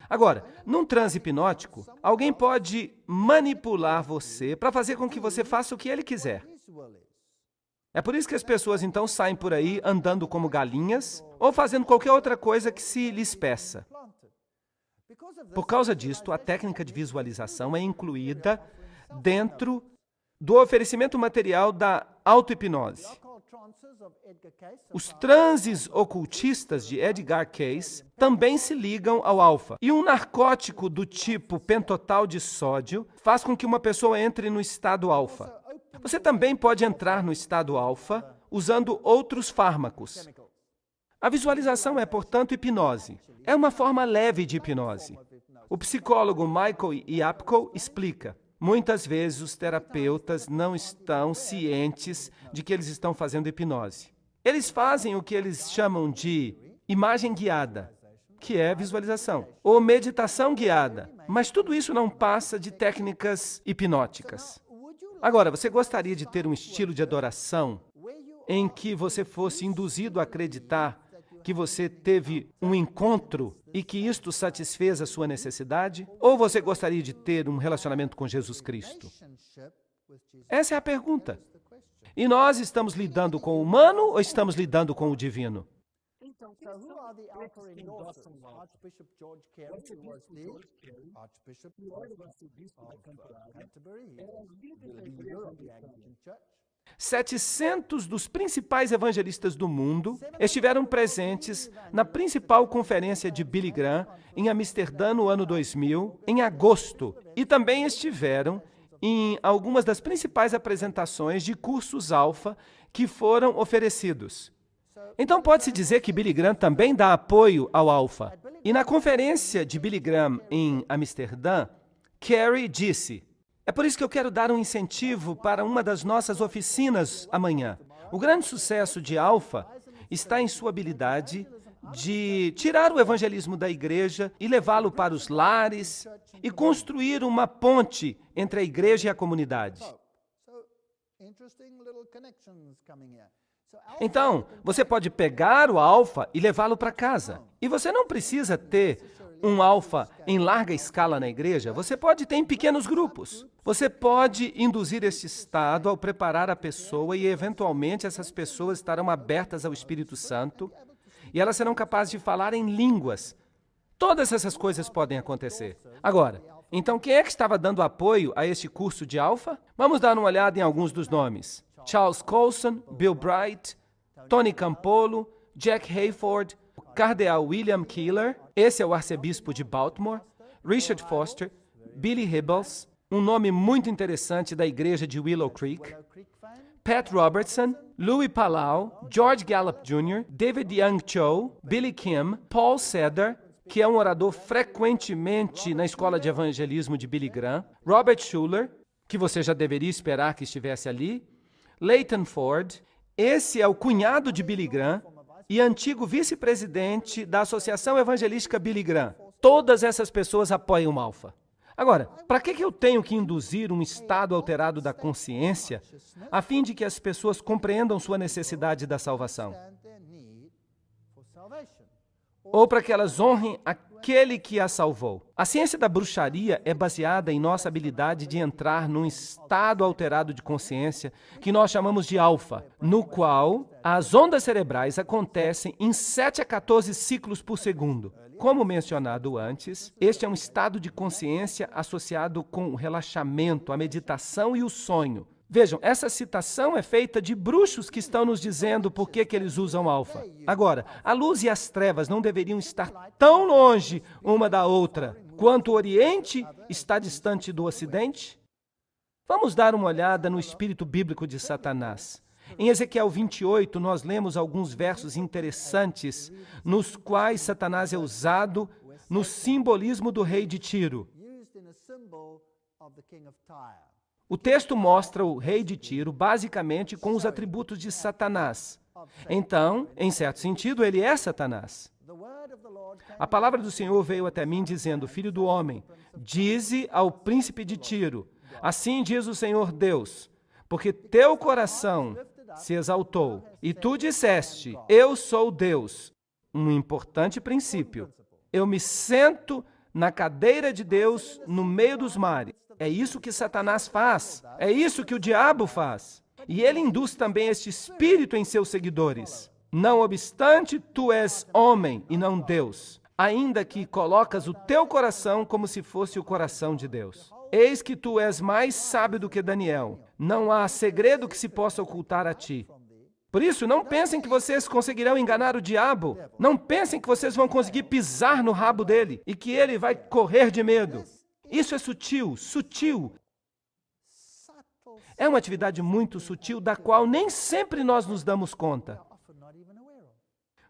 Agora, num transe hipnótico, alguém pode manipular você para fazer com que você faça o que ele quiser. É por isso que as pessoas então saem por aí andando como galinhas ou fazendo qualquer outra coisa que se lhes peça. Por causa disto, a técnica de visualização é incluída dentro do oferecimento material da auto-hipnose. Os transes ocultistas de Edgar Cayce também se ligam ao alfa. E um narcótico do tipo pentotal de sódio faz com que uma pessoa entre no estado alfa. Você também pode entrar no estado alfa usando outros fármacos. A visualização é, portanto, hipnose. É uma forma leve de hipnose. O psicólogo Michael Yapko explica. Muitas vezes os terapeutas não estão cientes de que eles estão fazendo hipnose. Eles fazem o que eles chamam de imagem guiada, que é visualização, ou meditação guiada, mas tudo isso não passa de técnicas hipnóticas. Agora, você gostaria de ter um estilo de adoração em que você fosse induzido a acreditar que você teve um encontro e que isto satisfez a sua necessidade? Ou você gostaria de ter um relacionamento com Jesus Cristo? Essa é a pergunta. E nós estamos lidando com o humano ou estamos lidando com o divino? Archbishop George Carey was the Archbishop of Canterbury, in Europe, the Anglican Church. 700 dos principais evangelistas do mundo estiveram presentes na principal conferência de Billy Graham em Amsterdã no ano 2000, em agosto, e também estiveram em algumas das principais apresentações de cursos alfa que foram oferecidos. Então pode-se dizer que Billy Graham também dá apoio ao alfa. E na conferência de Billy Graham em Amsterdã, Carey disse: é por isso que eu quero dar um incentivo para uma das nossas oficinas amanhã. O grande sucesso de alfa está em sua habilidade de tirar o evangelismo da igreja e levá-lo para os lares e construir uma ponte entre a igreja e a comunidade. Então, você pode pegar o alfa e levá-lo para casa. E você não precisa ter um alfa em larga escala na igreja, você pode ter em pequenos grupos. Você pode induzir este estado ao preparar a pessoa e, eventualmente, essas pessoas estarão abertas ao Espírito Santo e elas serão capazes de falar em línguas. Todas essas coisas podem acontecer. Agora, então quem é que estava dando apoio a este curso de alfa? Vamos dar uma olhada em alguns dos nomes. Charles Colson, Bill Bright, Tony Campolo, Jack Hayford, Cardeal William Keeler, esse é o arcebispo de Baltimore, Richard Foster, Billy Hybels, um nome muito interessante da igreja de Willow Creek, Pat Robertson, Louis Palau, George Gallup Jr., David Young Cho, Billy Kim, Paul Seder, que é um orador frequentemente na escola de evangelismo de Billy Graham, Robert Schuller, que você já deveria esperar que estivesse ali, Leighton Ford, esse é o cunhado de Billy Graham e antigo vice-presidente da Associação Evangelística Billy Graham. Todas essas pessoas apoiam o Alfa. Agora, para que eu tenho que induzir um estado alterado da consciência a fim de que as pessoas compreendam sua necessidade da salvação? Ou para que elas honrem aquele que a salvou? A ciência da bruxaria é baseada em nossa habilidade de entrar num estado alterado de consciência que nós chamamos de alfa, no qual as ondas cerebrais acontecem em 7 a 14 ciclos por segundo. Como mencionado antes, este é um estado de consciência associado com o relaxamento, a meditação e o sonho. Vejam, essa citação é feita de bruxos que estão nos dizendo por que eles usam alfa. Agora, a luz e as trevas não deveriam estar tão longe uma da outra quanto o Oriente está distante do Ocidente? Vamos dar uma olhada no espírito bíblico de Satanás. Em Ezequiel 28, nós lemos alguns versos interessantes nos quais Satanás é usado no simbolismo do rei de Tiro. O texto mostra o rei de Tiro basicamente com os atributos de Satanás. Então, em certo sentido, ele é Satanás. A palavra do Senhor veio até mim dizendo: Filho do homem, dize ao príncipe de Tiro, assim diz o Senhor Deus, porque teu coração se exaltou, e tu disseste, eu sou Deus. Um importante princípio. Eu me sento na cadeira de Deus no meio dos mares. É isso que Satanás faz. É isso que o diabo faz. E ele induz também este espírito em seus seguidores. Não obstante, tu és homem e não Deus, ainda que colocas o teu coração como se fosse o coração de Deus. Eis que tu és mais sábio do que Daniel. Não há segredo que se possa ocultar a ti. Por isso, não pensem que vocês conseguirão enganar o diabo. Não pensem que vocês vão conseguir pisar no rabo dele e que ele vai correr de medo. Isso é sutil, sutil. É uma atividade muito sutil da qual nem sempre nós nos damos conta.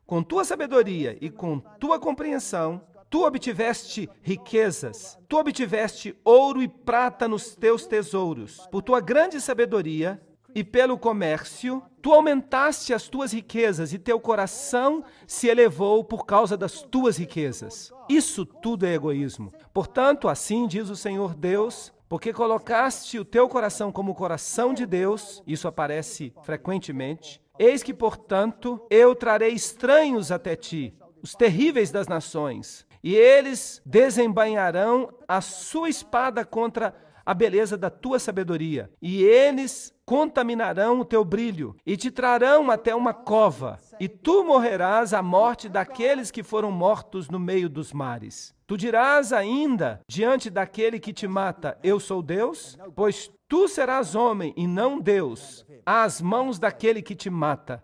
Com tua sabedoria e com tua compreensão, tu obtiveste riquezas, tu obtiveste ouro e prata nos teus tesouros. Por tua grande sabedoria e pelo comércio, tu aumentaste as tuas riquezas e teu coração se elevou por causa das tuas riquezas. Isso tudo é egoísmo. Portanto, assim diz o Senhor Deus, porque colocaste o teu coração como o coração de Deus, isso aparece frequentemente, eis que, portanto, eu trarei estranhos até ti, os terríveis das nações, e eles desembainharão a sua espada contra a beleza da tua sabedoria, e eles contaminarão o teu brilho, e te trarão até uma cova, e tu morrerás a morte daqueles que foram mortos no meio dos mares. Tu dirás ainda, diante daquele que te mata, eu sou Deus? Pois tu serás homem e não Deus, às mãos daquele que te mata.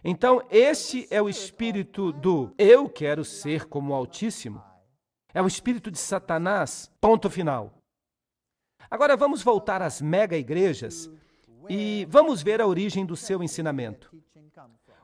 Então, este é o espírito do eu quero ser como o Altíssimo. É o espírito de Satanás, ponto final. Agora vamos voltar às mega-igrejas e vamos ver a origem do seu ensinamento.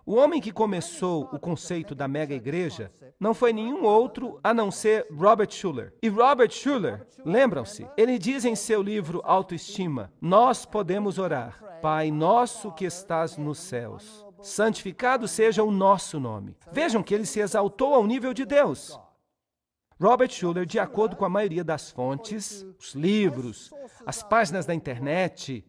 O homem que começou o conceito da mega-igreja não foi nenhum outro a não ser Robert Schuller. E Robert Schuller, lembram-se, ele diz em seu livro Autoestima, nós podemos orar, Pai nosso que estás nos céus, santificado seja o nosso nome. Vejam que ele se exaltou ao nível de Deus. Robert Schuller, de acordo com a maioria das fontes, os livros, as páginas da internet,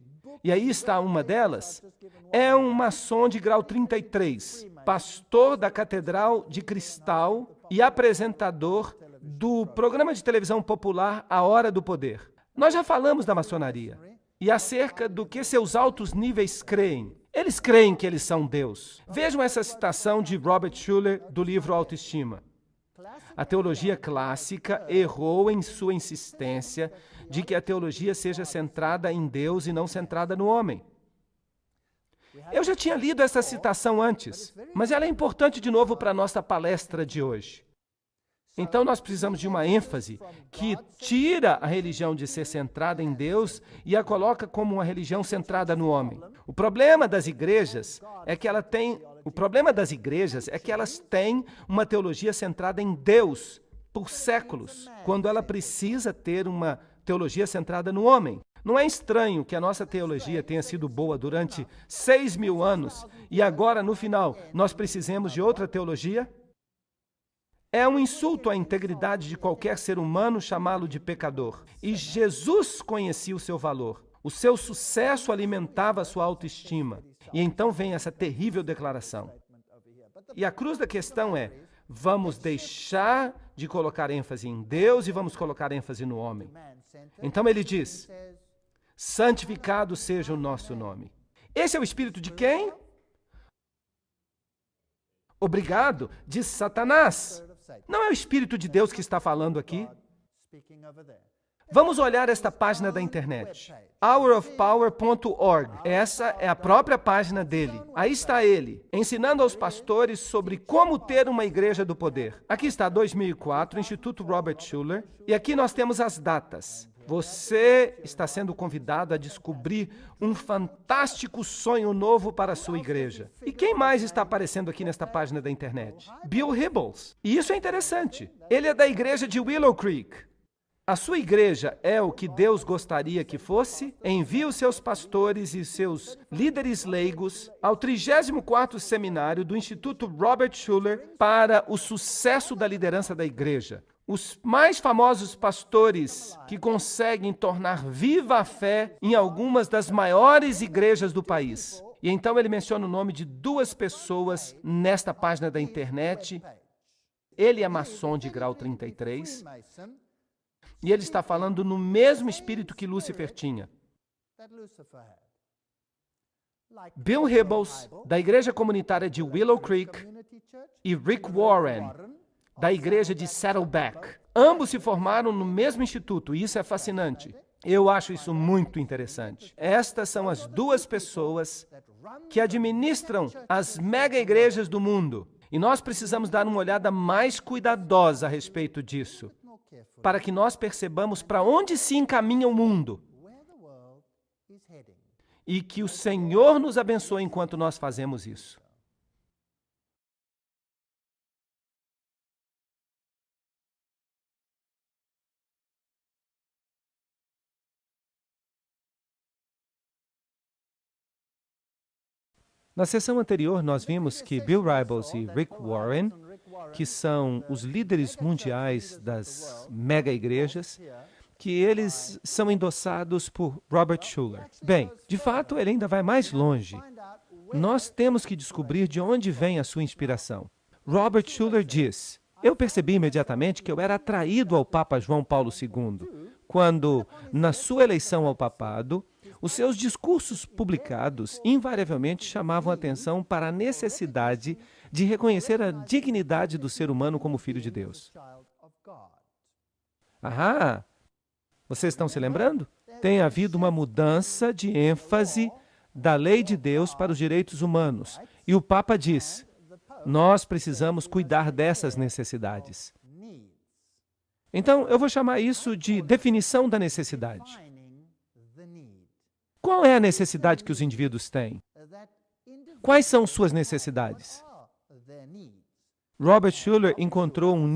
e aí está uma delas, é um maçom de grau 33, pastor da Catedral de Cristal e apresentador do programa de televisão popular A Hora do Poder. Nós já falamos da maçonaria e acerca do que seus altos níveis creem. Eles creem que eles são Deus. Vejam essa citação de Robert Schuller do livro Autoestima. A teologia clássica errou em sua insistência de que a teologia seja centrada em Deus e não centrada no homem. Eu já tinha lido essa citação antes, mas ela é importante de novo para a nossa palestra de hoje. Então nós precisamos de uma ênfase que tira a religião de ser centrada em Deus e a coloca como uma religião centrada no homem. O problema das igrejas é que elas têm uma teologia centrada em Deus por séculos, quando ela precisa ter uma teologia centrada no homem. Não é estranho que a nossa teologia tenha sido boa durante 6.000 anos e agora, no final, nós precisemos de outra teologia? É um insulto à integridade de qualquer ser humano chamá-lo de pecador. E Jesus conhecia o seu valor. O seu sucesso alimentava a sua autoestima. E então vem essa terrível declaração. E a cruz da questão é, vamos deixar de colocar ênfase em Deus e vamos colocar ênfase no homem. Então ele diz, santificado seja o nosso nome. Esse é o espírito de quem? Obrigado, diz Satanás. Não é o Espírito de Deus que está falando aqui. Vamos olhar esta página da internet, hourofpower.org. Essa é a própria página dele. Aí está ele, ensinando aos pastores sobre como ter uma igreja do poder. Aqui está 2004, Instituto Robert Schuller, e aqui nós temos as datas. Você está sendo convidado a descobrir um fantástico sonho novo para a sua igreja. E quem mais está aparecendo aqui nesta página da internet? Bill Hybels. E isso é interessante. Ele é da igreja de Willow Creek. A sua igreja é o que Deus gostaria que fosse? Envie os seus pastores e seus líderes leigos ao 34º seminário do Instituto Robert Schuller para o sucesso da liderança da igreja. Os mais famosos pastores que conseguem tornar viva a fé em algumas das maiores igrejas do país. E então ele menciona o nome de 2 pessoas nesta página da internet. Ele é maçom de grau 33. E ele está falando no mesmo espírito que Lúcifer tinha. Bill Hybels, da igreja comunitária de Willow Creek, e Rick Warren, da igreja de Saddleback. Ambos se formaram no mesmo instituto, e isso é fascinante. Eu acho isso muito interessante. Estas são as 2 pessoas que administram as mega igrejas do mundo. E nós precisamos dar uma olhada mais cuidadosa a respeito disso, para que nós percebamos para onde se encaminha o mundo. E que o Senhor nos abençoe enquanto nós fazemos isso. Na sessão anterior, nós vimos que Bill Hybels e Rick Warren, que são os líderes mundiais das mega-igrejas, que eles são endossados por Robert Schuller. Bem, de fato, ele ainda vai mais longe. Nós temos que descobrir de onde vem a sua inspiração. Robert Schuller diz, eu percebi imediatamente que eu era atraído ao Papa João Paulo II, quando, na sua eleição ao papado, os seus discursos publicados invariavelmente chamavam atenção para a necessidade de reconhecer a dignidade do ser humano como filho de Deus. Ah, vocês estão se lembrando? Tem havido uma mudança de ênfase da lei de Deus para os direitos humanos. E o Papa diz, nós precisamos cuidar dessas necessidades. Então, eu vou chamar isso de definição da necessidade. Qual é a necessidade que os indivíduos têm? Quais são suas necessidades? Robert Schuller encontrou um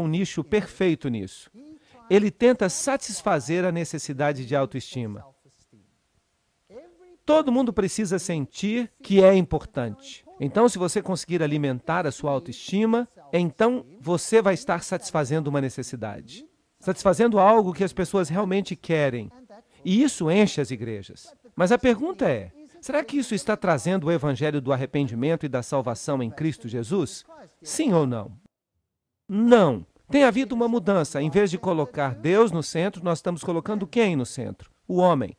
nicho perfeito nisso. Ele tenta satisfazer a necessidade de autoestima. Todo mundo precisa sentir que é importante. Então, se você conseguir alimentar a sua autoestima, então você vai estar satisfazendo uma necessidade. Satisfazendo algo que as pessoas realmente querem. E isso enche as igrejas. Mas a pergunta é, será que isso está trazendo o evangelho do arrependimento e da salvação em Cristo Jesus? Sim ou não? Não. Tem havido uma mudança. Em vez de colocar Deus no centro, nós estamos colocando quem no centro? O homem.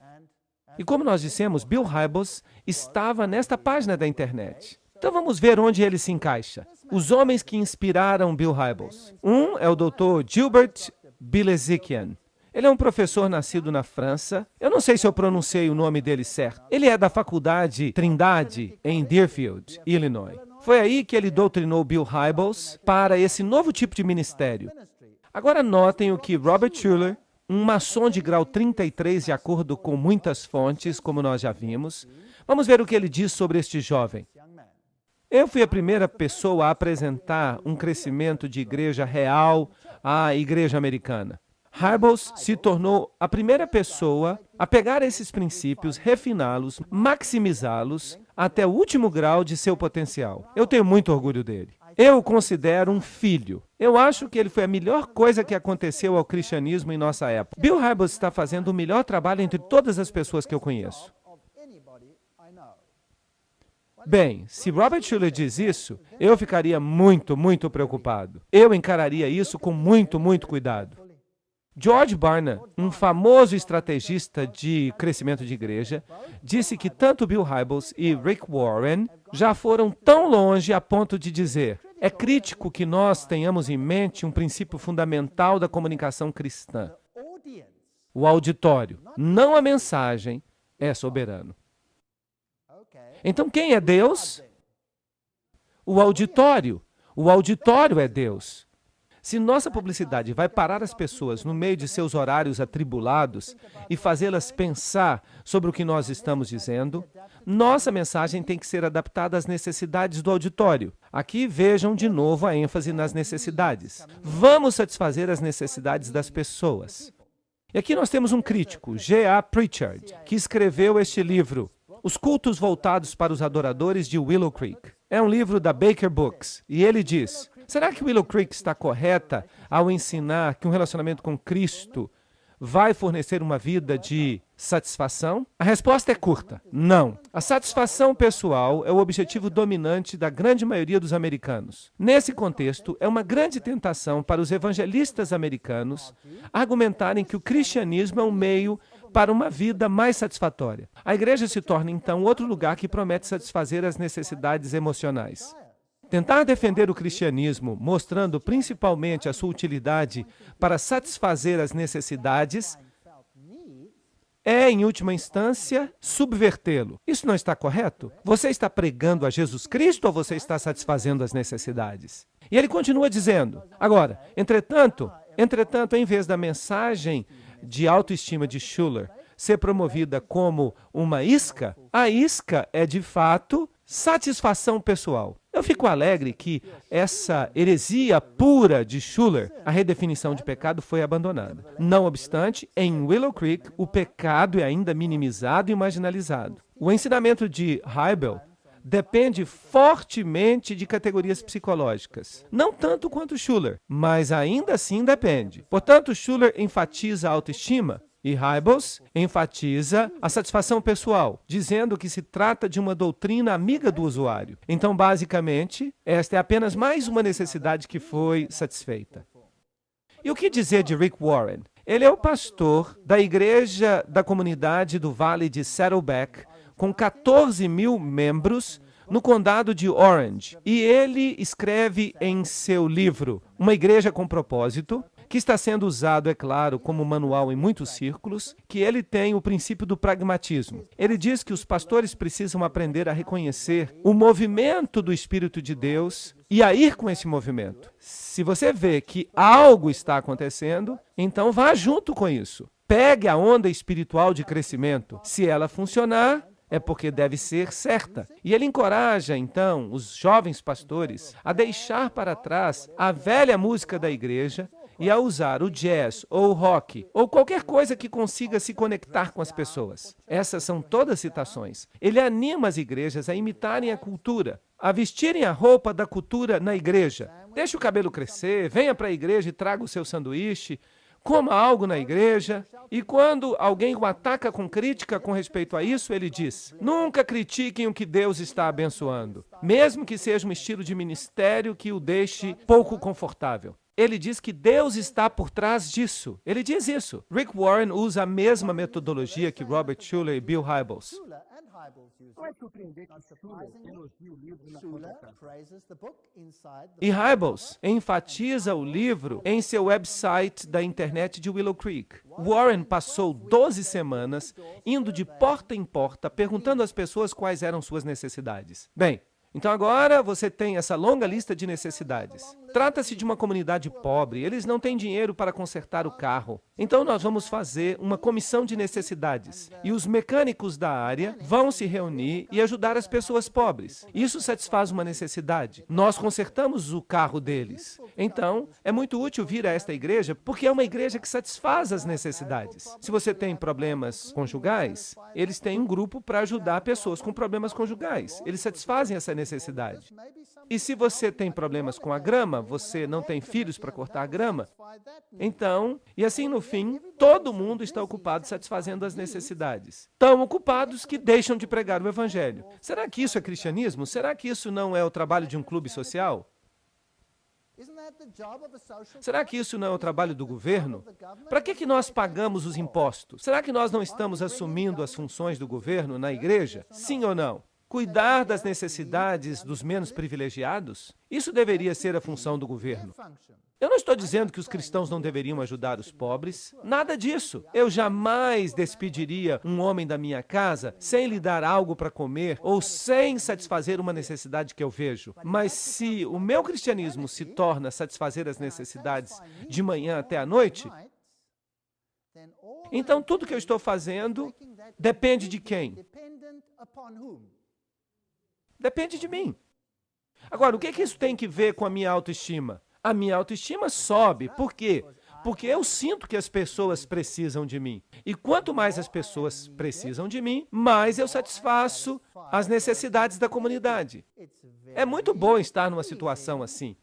E como nós dissemos, Bill Hybels estava nesta página da internet. Então vamos ver onde ele se encaixa. Os homens que inspiraram Bill Hybels. Um é o Dr. Gilbert Bilezikian. Ele é um professor nascido na França. Eu não sei se eu pronunciei o nome dele certo. Ele é da Faculdade Trindade, em Deerfield, Illinois. Foi aí que ele doutrinou Bill Hybels para esse novo tipo de ministério. Agora notem o que Robert Schuller, um maçom de grau 33, de acordo com muitas fontes, como nós já vimos. Vamos ver o que ele diz sobre este jovem. Eu fui a primeira pessoa a apresentar um crescimento de igreja real à igreja americana. Hybels se tornou a primeira pessoa a pegar esses princípios, refiná-los, maximizá-los até o último grau de seu potencial. Eu tenho muito orgulho dele. Eu o considero um filho. Eu acho que ele foi a melhor coisa que aconteceu ao cristianismo em nossa época. Bill Hybels está fazendo o melhor trabalho entre todas as pessoas que eu conheço. Bem, se Robert Schuller diz isso, eu ficaria muito preocupado. Eu encararia isso com muito cuidado. George Barna, um famoso estrategista de crescimento de igreja, disse que tanto Bill Hybels e Rick Warren já foram tão longe a ponto de dizer: é crítico que nós tenhamos em mente um princípio fundamental da comunicação cristã. O auditório, não a mensagem, é soberano. Então quem é Deus? O auditório. O auditório é Deus. Se nossa publicidade vai parar as pessoas no meio de seus horários atribulados e fazê-las pensar sobre o que nós estamos dizendo, nossa mensagem tem que ser adaptada às necessidades do auditório. Aqui vejam de novo a ênfase nas necessidades. Vamos satisfazer as necessidades das pessoas. E aqui nós temos um crítico, G.A. Pritchard, que escreveu este livro, Os Cultos Voltados para os Adoradores de Willow Creek. É um livro da Baker Books, e ele diz: será que Willow Creek está correta ao ensinar que um relacionamento com Cristo vai fornecer uma vida de satisfação? A resposta é curta: não. A satisfação pessoal é o objetivo dominante da grande maioria dos americanos. Nesse contexto, é uma grande tentação para os evangelistas americanos argumentarem que o cristianismo é um meio para uma vida mais satisfatória. A igreja se torna, então, outro lugar que promete satisfazer as necessidades emocionais. Tentar defender o cristianismo, mostrando principalmente a sua utilidade para satisfazer as necessidades, é, em última instância, subvertê-lo. Isso não está correto? Você está pregando a Jesus Cristo ou você está satisfazendo as necessidades? E ele continua dizendo: agora, entretanto, em vez da mensagem de autoestima de Schuller ser promovida como uma isca, a isca é, de fato, satisfação pessoal. Eu fico alegre que essa heresia pura de Schuller, a redefinição de pecado, foi abandonada. Não obstante, em Willow Creek, o pecado é ainda minimizado e marginalizado. O ensinamento de Hybels depende fortemente de categorias psicológicas. Não tanto quanto Schuller, mas ainda assim depende. Portanto, Schuller enfatiza a autoestima e Hybels enfatiza a satisfação pessoal, dizendo que se trata de uma doutrina amiga do usuário. Então, basicamente, esta é apenas mais uma necessidade que foi satisfeita. E o que dizer de Rick Warren? Ele é o pastor da igreja da comunidade do Vale de Saddleback, com 14 mil membros no condado de Orange. E ele escreve em seu livro Uma Igreja com Propósito, que está sendo usado, é claro, como manual em muitos círculos, que ele tem o princípio do pragmatismo. Ele diz que os pastores precisam aprender a reconhecer o movimento do Espírito de Deus e a ir com esse movimento. Se você vê que algo está acontecendo, então vá junto com isso. Pegue a onda espiritual de crescimento. Se ela funcionar, é porque deve ser certa. E ele encoraja, então, os jovens pastores a deixar para trás a velha música da igreja e a usar o jazz ou o rock ou qualquer coisa que consiga se conectar com as pessoas. Essas são todas citações. Ele anima as igrejas a imitarem a cultura, a vestirem a roupa da cultura na igreja. Deixe o cabelo crescer, venha para a igreja e traga o seu sanduíche, coma algo na igreja. E quando alguém o ataca com crítica com respeito a isso, ele diz: nunca critiquem o que Deus está abençoando, mesmo que seja um estilo de ministério que o deixe pouco confortável. Ele diz que Deus está por trás disso. Ele diz isso. Rick Warren usa a mesma metodologia que Robert Schuller e Bill Hybels. Não é surpreendente que Schuller elogie o livro na colocação. E Hybels enfatiza o livro em seu website da internet de Willow Creek. Warren passou 12 semanas indo de porta em porta perguntando às pessoas quais eram suas necessidades. Bem, Então agora você tem essa longa lista de necessidades. Trata-se de uma comunidade pobre, eles não têm dinheiro para consertar o carro. Então nós vamos fazer uma comissão de necessidades. E os mecânicos da área vão se reunir e ajudar as pessoas pobres. Isso satisfaz uma necessidade. Nós consertamos o carro deles. Então, é muito útil vir a esta igreja, porque é uma igreja que satisfaz as necessidades. Se você tem problemas conjugais, eles têm um grupo para ajudar pessoas com problemas conjugais. Eles satisfazem essa necessidade. E se você tem problemas com a grama, você não tem filhos para cortar a grama, então, e assim no fim, todo mundo está ocupado satisfazendo as necessidades. Tão ocupados que deixam de pregar o evangelho. Será que isso é cristianismo? Será que isso não é o trabalho de um clube social? Será que isso não é o trabalho do governo? Para que nós pagamos os impostos? Será que nós não estamos assumindo as funções do governo na igreja? Sim ou não? Cuidar das necessidades dos menos privilegiados? Isso deveria ser a função do governo. Eu não estou dizendo que os cristãos não deveriam ajudar os pobres. Nada disso. Eu jamais despediria um homem da minha casa sem lhe dar algo para comer ou sem satisfazer uma necessidade que eu vejo. Mas se o meu cristianismo se torna satisfazer as necessidades de manhã até a noite, então tudo que eu estou fazendo depende de quem? Depende de mim. Agora, o que isso tem que ver com a minha autoestima? A minha autoestima sobe. Por quê? Porque eu sinto que as pessoas precisam de mim. E quanto mais as pessoas precisam de mim, mais eu satisfaço as necessidades da comunidade. É muito bom estar numa situação assim.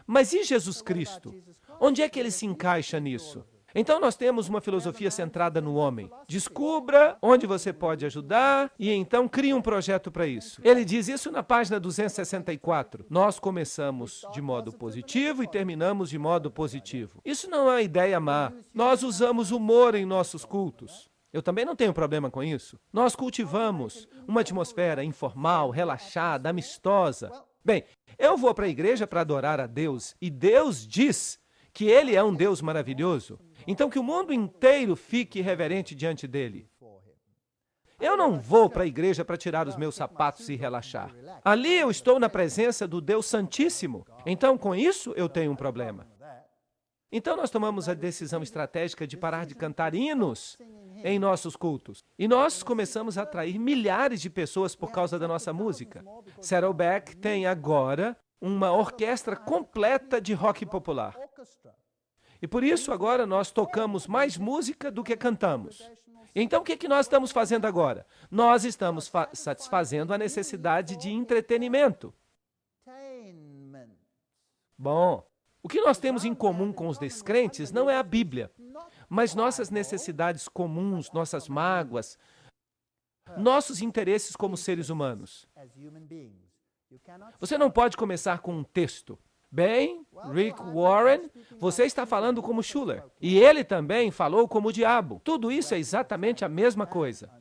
Mas e Jesus Cristo? Onde é que ele se encaixa nisso? Então nós temos uma filosofia centrada no homem. Descubra onde você pode ajudar e então crie um projeto para isso. Ele diz isso na página 264. Nós começamos de modo positivo e terminamos de modo positivo. Isso não é uma ideia má. Nós usamos humor em nossos cultos. Eu também não tenho problema com isso. Nós cultivamos uma atmosfera informal, relaxada, amistosa. Bem, eu vou para a igreja para adorar a Deus e Deus diz que Ele é um Deus maravilhoso. Então que o mundo inteiro fique reverente diante dele. Eu não vou para a igreja para tirar os meus sapatos e relaxar. Ali eu estou na presença do Deus Santíssimo. Então com isso eu tenho um problema. Então nós tomamos a decisão estratégica de parar de cantar hinos em nossos cultos. E nós começamos a atrair milhares de pessoas por causa da nossa música. Saddleback tem agora uma orquestra completa de rock popular. E por isso agora nós tocamos mais música do que cantamos. Então o que nós estamos fazendo agora? Nós estamos satisfazendo a necessidade de entretenimento. Bom, o que nós temos em comum com os descrentes não é a Bíblia, mas nossas necessidades comuns, nossas mágoas, nossos interesses como seres humanos. Você não pode começar com um texto. Bem, Rick Warren, você está falando como Schuller. E ele também falou como o diabo. Tudo isso é exatamente a mesma coisa.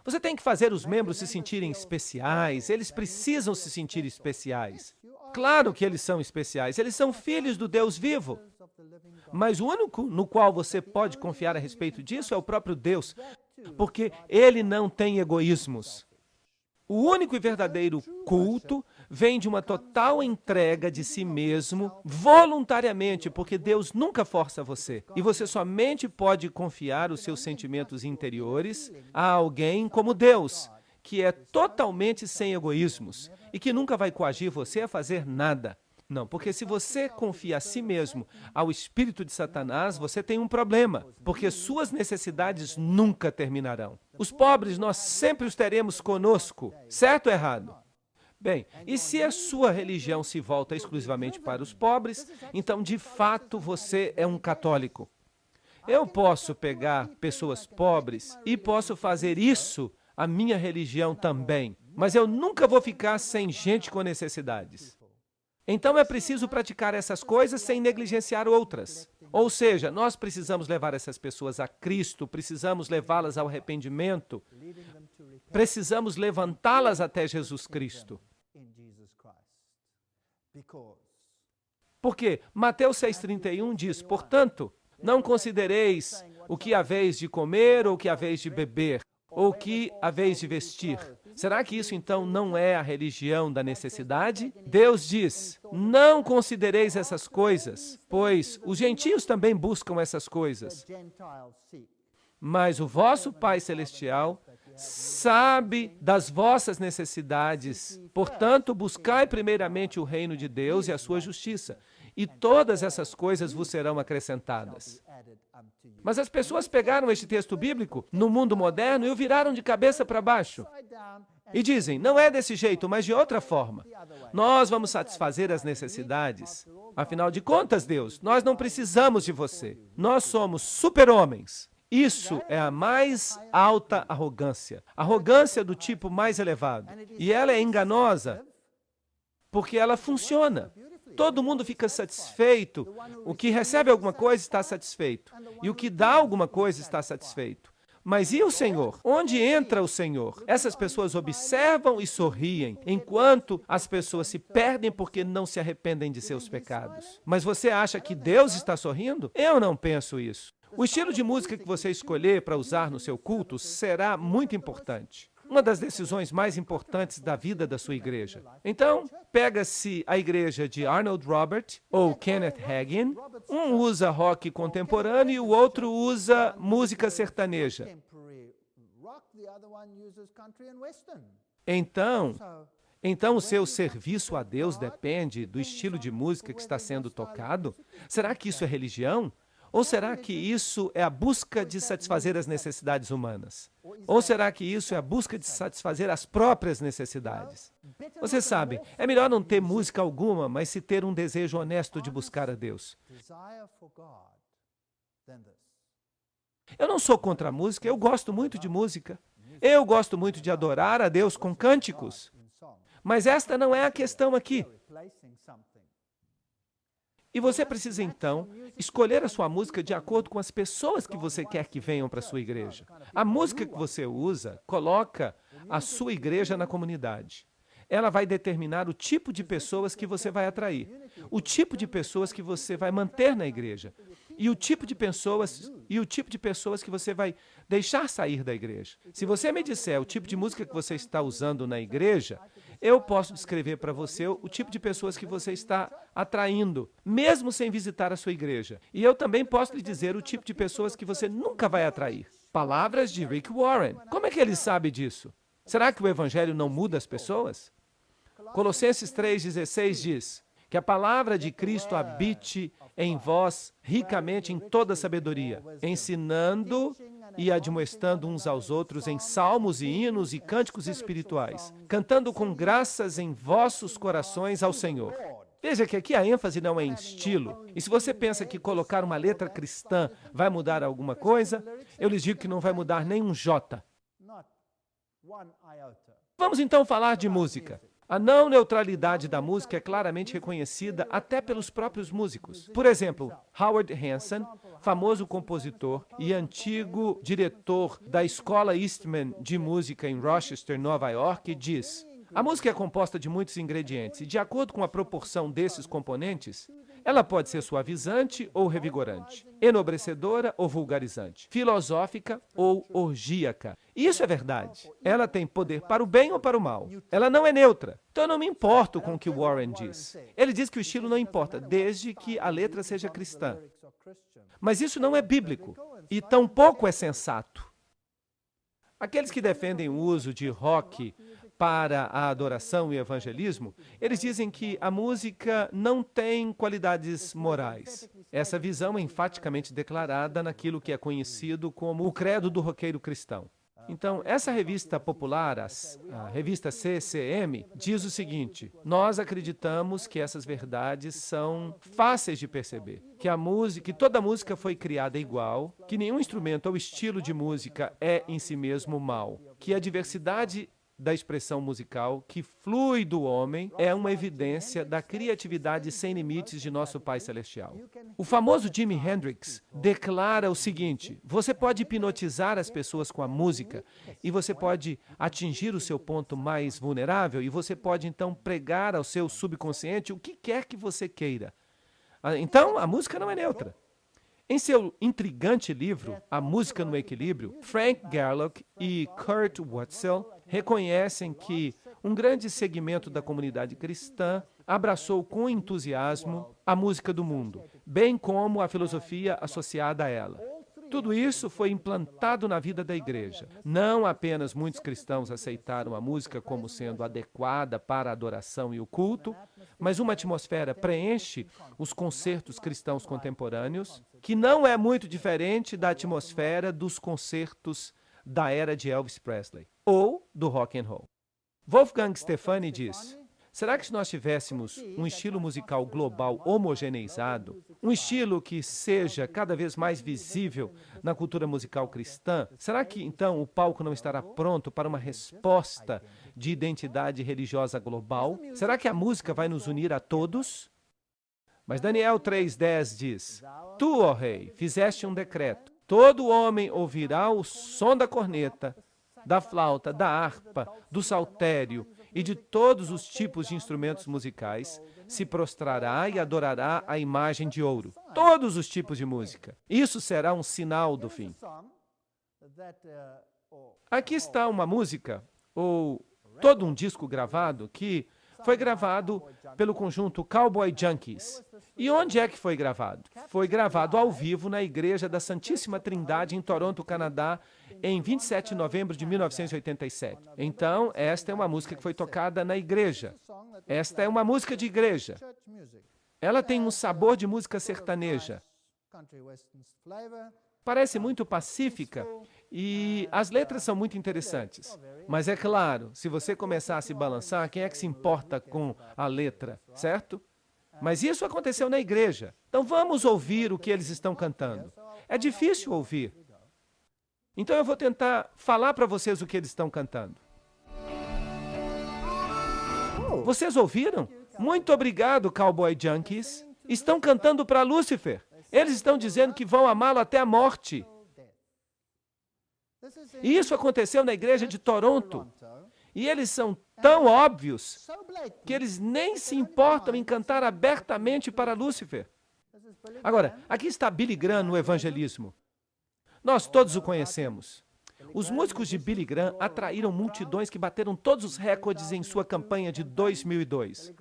Você tem que fazer os membros se sentirem especiais. Eles precisam se sentir especiais. Claro que eles são especiais. Eles são filhos do Deus vivo. Mas o único no qual você pode confiar a respeito disso é o próprio Deus. Porque Ele não tem egoísmos. O único e verdadeiro culto vem de uma total entrega de si mesmo, voluntariamente, porque Deus nunca força você. E você somente pode confiar os seus sentimentos interiores a alguém como Deus, que é totalmente sem egoísmos e que nunca vai coagir você a fazer nada. Não, porque se você confia a si mesmo ao espírito de Satanás, você tem um problema, porque suas necessidades nunca terminarão. Os pobres, nós sempre os teremos conosco, certo ou errado? Bem, e se a sua religião se volta exclusivamente para os pobres, então, de fato, você é um católico. Eu posso pegar pessoas pobres e posso fazer isso a minha religião também, mas eu nunca vou ficar sem gente com necessidades. Então é preciso praticar essas coisas sem negligenciar outras. Ou seja, nós precisamos levar essas pessoas a Cristo, precisamos levá-las ao arrependimento, precisamos levantá-las até Jesus Cristo. Porque Mateus 6,31 diz, portanto, não considereis o que haveis de comer ou o que haveis de beber, Ou que haveis de vestir? Será que isso então não é a religião da necessidade? Deus diz, não considereis essas coisas, pois os gentios também buscam essas coisas. Mas o vosso Pai Celestial sabe das vossas necessidades. Portanto, buscai primeiramente o reino de Deus e a sua justiça, e todas essas coisas vos serão acrescentadas. Mas as pessoas pegaram este texto bíblico no mundo moderno e o viraram de cabeça para baixo. E dizem, não é desse jeito, mas de outra forma. Nós vamos satisfazer as necessidades. Afinal de contas, Deus, nós não precisamos de você. Nós somos super-homens. Isso é a mais alta arrogância. Arrogância do tipo mais elevado. E ela é enganosa porque ela funciona. Todo mundo fica satisfeito. O que recebe alguma coisa está satisfeito. E o que dá alguma coisa está satisfeito. Mas e o Senhor? Onde entra o Senhor? Essas pessoas observam e sorriem, enquanto as pessoas se perdem porque não se arrependem de seus pecados. Mas você acha que Deus está sorrindo? Eu não penso isso. O estilo de música que você escolher para usar no seu culto será muito importante. Uma das decisões mais importantes da vida da sua igreja. Então, pega-se a igreja de Arnold Robert ou Kenneth Hagin. Um usa rock contemporâneo e o outro usa música sertaneja. Então o seu serviço a Deus depende do estilo de música que está sendo tocado? Será que isso é religião? Ou será que isso é a busca de satisfazer as necessidades humanas? Ou será que isso é a busca de satisfazer as próprias necessidades? Você sabe, é melhor não ter música alguma, mas se ter um desejo honesto de buscar a Deus. Eu não sou contra a música, eu gosto muito de música. Eu gosto muito de adorar a Deus com cânticos. Mas esta não é a questão aqui. E você precisa, então, escolher a sua música de acordo com as pessoas que você quer que venham para a sua igreja. A música que você usa coloca a sua igreja na comunidade. Ela vai determinar o tipo de pessoas que você vai atrair, o tipo de pessoas que você vai manter na igreja, e o tipo de pessoas que você vai deixar sair da igreja. Se você me disser o tipo de música que você está usando na igreja, eu posso descrever para você o tipo de pessoas que você está atraindo, mesmo sem visitar a sua igreja. E eu também posso lhe dizer o tipo de pessoas que você nunca vai atrair. Palavras de Rick Warren. Como é que ele sabe disso? Será que o evangelho não muda as pessoas? Colossenses 3,16 diz que a palavra de Cristo habite em vós ricamente em toda sabedoria, ensinando e admoestando uns aos outros em salmos e hinos e cânticos espirituais, cantando com graças em vossos corações ao Senhor. Veja que aqui a ênfase não é em estilo. E se você pensa que colocar uma letra cristã vai mudar alguma coisa, eu lhes digo que não vai mudar nem um jota. Vamos então falar de música. A não neutralidade da música é claramente reconhecida até pelos próprios músicos. Por exemplo, Howard Hanson, famoso compositor e antigo diretor da Escola Eastman de Música em Rochester, Nova York, diz: a música é composta de muitos ingredientes e, de acordo com a proporção desses componentes, ela pode ser suavizante ou revigorante, enobrecedora ou vulgarizante, filosófica ou orgíaca. E isso é verdade. Ela tem poder para o bem ou para o mal. Ela não é neutra. Então eu não me importo com o que Warren diz. Ele diz que o estilo não importa, desde que a letra seja cristã. Mas isso não é bíblico e tampouco é sensato. Aqueles que defendem o uso de rock para a adoração e evangelismo, eles dizem que a música não tem qualidades morais. Essa visão é enfaticamente declarada naquilo que é conhecido como o credo do roqueiro cristão. Então, essa revista popular, a revista CCM, diz o seguinte: nós acreditamos que essas verdades são fáceis de perceber, que toda música foi criada igual, que nenhum instrumento ou estilo de música é em si mesmo mau, que a diversidade da expressão musical que flui do homem é uma evidência da criatividade sem limites de nosso Pai Celestial. O famoso Jimi Hendrix declara o seguinte: você pode hipnotizar as pessoas com a música e você pode atingir o seu ponto mais vulnerável e você pode então pregar ao seu subconsciente o que quer que você queira. Então, a música não é neutra. Em seu intrigante livro, A Música no Equilíbrio, Frank Gerlach e Kurt Wurzel reconhecem que um grande segmento da comunidade cristã abraçou com entusiasmo a música do mundo, bem como a filosofia associada a ela. Tudo isso foi implantado na vida da igreja. Não apenas muitos cristãos aceitaram a música como sendo adequada para a adoração e o culto, mas uma atmosfera preenche os concertos cristãos contemporâneos, que não é muito diferente da atmosfera dos concertos da era de Elvis Presley ou do rock and roll. Wolfgang Stefani diz: será que se nós tivéssemos um estilo musical global homogeneizado, um estilo que seja cada vez mais visível na cultura musical cristã, será que então o palco não estará pronto para uma resposta de identidade religiosa global? Será que a música vai nos unir a todos? Mas Daniel 3:10 diz: tu, ó rei, fizeste um decreto. Todo homem ouvirá o som da corneta, da flauta, da harpa, do saltério e de todos os tipos de instrumentos musicais, se prostrará e adorará a imagem de ouro. Todos os tipos de música. Isso será um sinal do fim. Aqui está uma música, ou todo um disco gravado, que foi gravado pelo conjunto Cowboy Junkies. E onde é que foi gravado? Foi gravado ao vivo na Igreja da Santíssima Trindade, em Toronto, Canadá, em 27 de novembro de 1987. Então, esta é uma música que foi tocada na igreja. Esta é uma música de igreja. Ela tem um sabor de música sertaneja. Parece muito pacífica e as letras são muito interessantes. Mas é claro, se você começar a se balançar, quem é que se importa com a letra, certo? Mas isso aconteceu na igreja. Então vamos ouvir o que eles estão cantando. É difícil ouvir. Então eu vou tentar falar para vocês o que eles estão cantando. Vocês ouviram? Muito obrigado, Cowboy Junkies. Estão cantando para Lúcifer. Eles estão dizendo que vão amá-lo até a morte. E isso aconteceu na igreja de Toronto. E eles são tão óbvios que eles nem se importam em cantar abertamente para Lúcifer. Agora, aqui está Billy Graham no evangelismo. Nós todos o conhecemos. Os músicos de Billy Graham atraíram multidões que bateram todos os recordes em sua campanha de 2002.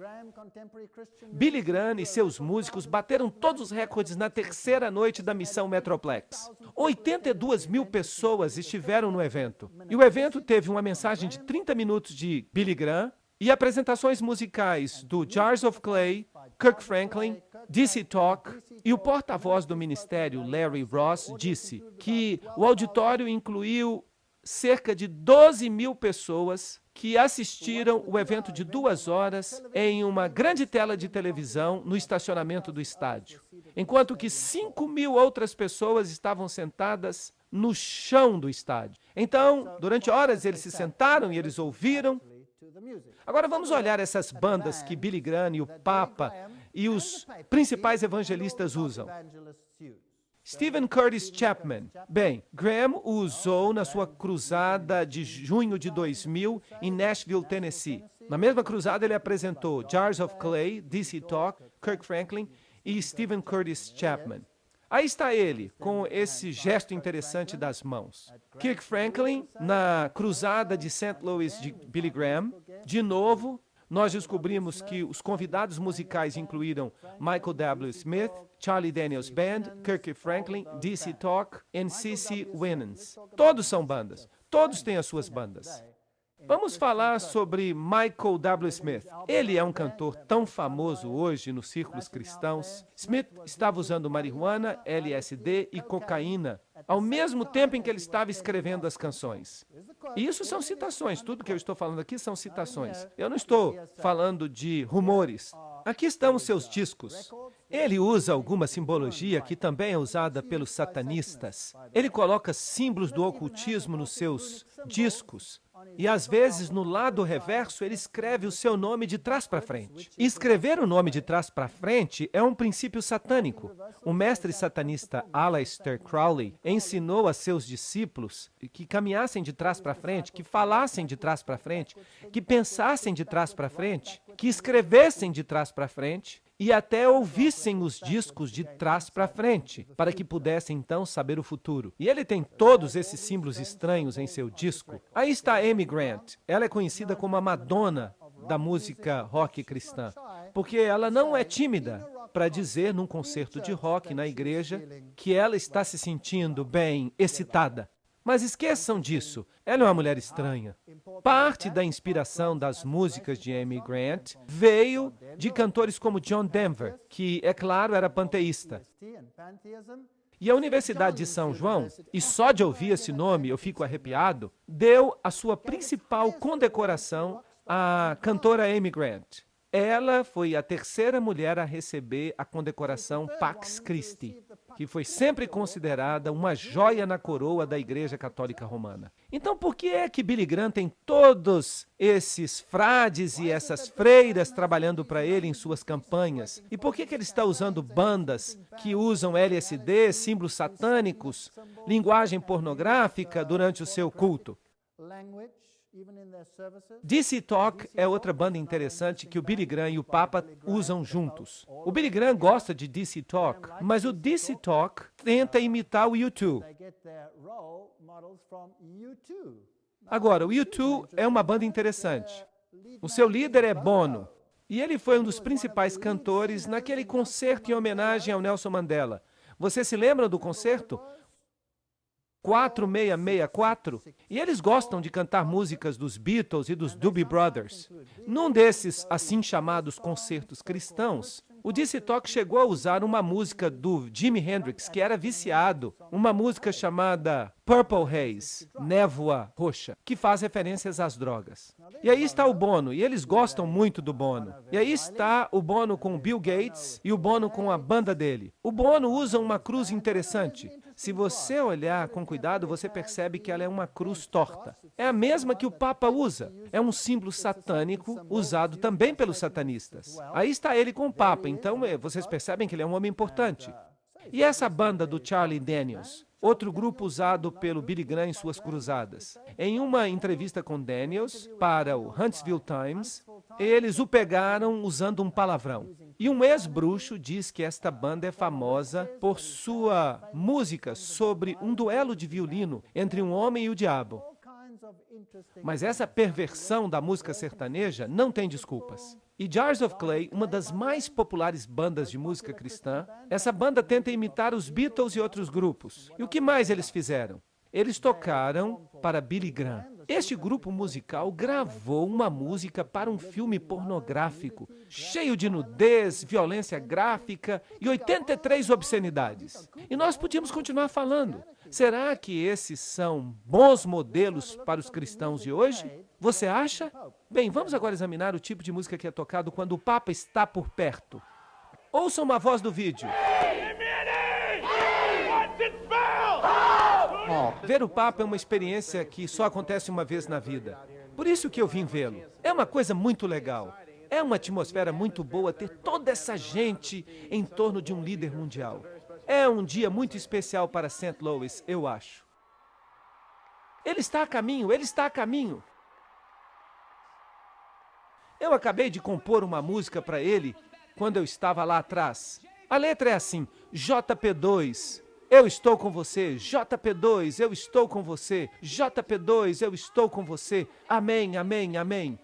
Billy Graham e seus músicos bateram todos os recordes na terceira noite da missão Metroplex. 82 mil pessoas estiveram no evento. E o evento teve uma mensagem de 30 minutos de Billy Graham e apresentações musicais do Jars of Clay, Kirk Franklin, DC Talk, e o porta-voz do ministério, Larry Ross, disse que o auditório incluiu cerca de 12 mil pessoas que assistiram o evento de 2 horas em uma grande tela de televisão no estacionamento do estádio, enquanto que 5 mil outras pessoas estavam sentadas no chão do estádio. Então, durante horas, eles se sentaram e eles ouviram. Agora vamos olhar essas bandas que Billy Graham e o Papa e os principais evangelistas usam. Stephen Curtis Chapman. Bem, Graham o usou na sua cruzada de junho de 2000 em Nashville, Tennessee. Na mesma cruzada ele apresentou Jars of Clay, DC Talk, Kirk Franklin e Stephen Curtis Chapman. Aí está ele, com esse gesto interessante das mãos. Kirk Franklin, na cruzada de St. Louis de Billy Graham. De novo, nós descobrimos que os convidados musicais incluíram Michael W. Smith, Charlie Daniels Band, Kirk Franklin, DC Talk e C.C. Winans. Todos são bandas. Todos têm as suas bandas. Vamos falar sobre Michael W. Smith. Ele é um cantor tão famoso hoje nos círculos cristãos. Smith estava usando marihuana, LSD e cocaína ao mesmo tempo em que ele estava escrevendo as canções. E isso são citações. Tudo que eu estou falando aqui são citações. Eu não estou falando de rumores. Aqui estão os seus discos. Ele usa alguma simbologia que também é usada pelos satanistas. Ele coloca símbolos do ocultismo nos seus discos. E às vezes, no lado reverso, ele escreve o seu nome de trás para frente. E escrever o nome de trás para frente é um princípio satânico. O mestre satanista Aleister Crowley ensinou a seus discípulos que caminhassem de trás para frente, que falassem de trás para frente, que pensassem de trás para frente, que escrevessem de trás para frente e até ouvissem os discos de trás para frente, para que pudessem então saber o futuro. E ele tem todos esses símbolos estranhos em seu disco. Aí está Amy Grant. Ela é conhecida como a Madonna da música rock cristã, porque ela não é tímida para dizer num concerto de rock na igreja que ela está se sentindo bem excitada. Mas esqueçam disso, ela é uma mulher estranha. Parte da inspiração das músicas de Amy Grant veio de cantores como John Denver, que, é claro, era panteísta. E a Universidade de São João, e só de ouvir esse nome eu fico arrepiado, deu a sua principal condecoração à cantora Amy Grant. Ela foi a terceira mulher a receber a condecoração Pax Christi, que foi sempre considerada uma joia na coroa da Igreja Católica Romana. Então, por que é que Billy Graham tem todos esses frades e essas freiras trabalhando para ele em suas campanhas? E por que ele está usando bandas que usam LSD, símbolos satânicos, linguagem pornográfica durante o seu culto? DC Talk é outra banda interessante que o Billy Graham e o Papa usam juntos. O Billy Graham gosta de DC Talk, mas o DC Talk tenta imitar o U2. Agora, o U2 é uma banda interessante. O seu líder é Bono, e ele foi um dos principais cantores naquele concerto em homenagem ao Nelson Mandela. Você se lembra do concerto? 4664, e eles gostam de cantar músicas dos Beatles e dos Doobie Brothers. Num desses, assim chamados concertos cristãos, o DC Talk chegou a usar uma música do Jimi Hendrix, que era viciado, uma música chamada Purple Haze, Névoa Roxa, que faz referências às drogas. E aí está o Bono, e eles gostam muito do Bono. E aí está o Bono com o Bill Gates e o Bono com a banda dele. O Bono usa uma cruz interessante. Se você olhar com cuidado, você percebe que ela é uma cruz torta. É a mesma que o Papa usa. É um símbolo satânico usado também pelos satanistas. Aí está ele com o Papa, então vocês percebem que ele é um homem importante. E essa banda do Charlie Daniels? Outro grupo usado pelo Billy Graham em suas cruzadas. Em uma entrevista com Daniels, para o Huntsville Times, eles o pegaram usando um palavrão. E um ex-bruxo diz que esta banda é famosa por sua música sobre um duelo de violino entre um homem e o diabo. Mas essa perversão da música sertaneja não tem desculpas. E Jars of Clay, uma das mais populares bandas de música cristã, essa banda tenta imitar os Beatles e outros grupos. E o que mais eles fizeram? Eles tocaram para Billy Graham. Este grupo musical gravou uma música para um filme pornográfico, cheio de nudez, violência gráfica e 83 obscenidades. E nós podíamos continuar falando. Será que esses são bons modelos para os cristãos de hoje? Você acha? Bem, vamos agora examinar o tipo de música que é tocado quando o Papa está por perto. Ouçam uma voz do vídeo. Ver o Papa é uma experiência que só acontece uma vez na vida. Por isso que eu vim vê-lo. É uma coisa muito legal. É uma atmosfera muito boa ter toda essa gente em torno de um líder mundial. É um dia muito especial para St. Louis, eu acho. Ele está a caminho, ele está a caminho. Eu acabei de compor uma música para ele quando eu estava lá atrás. A letra é assim: JP2, eu estou com você. JP2, eu estou com você. JP2, eu estou com você. Amém, amém, amém.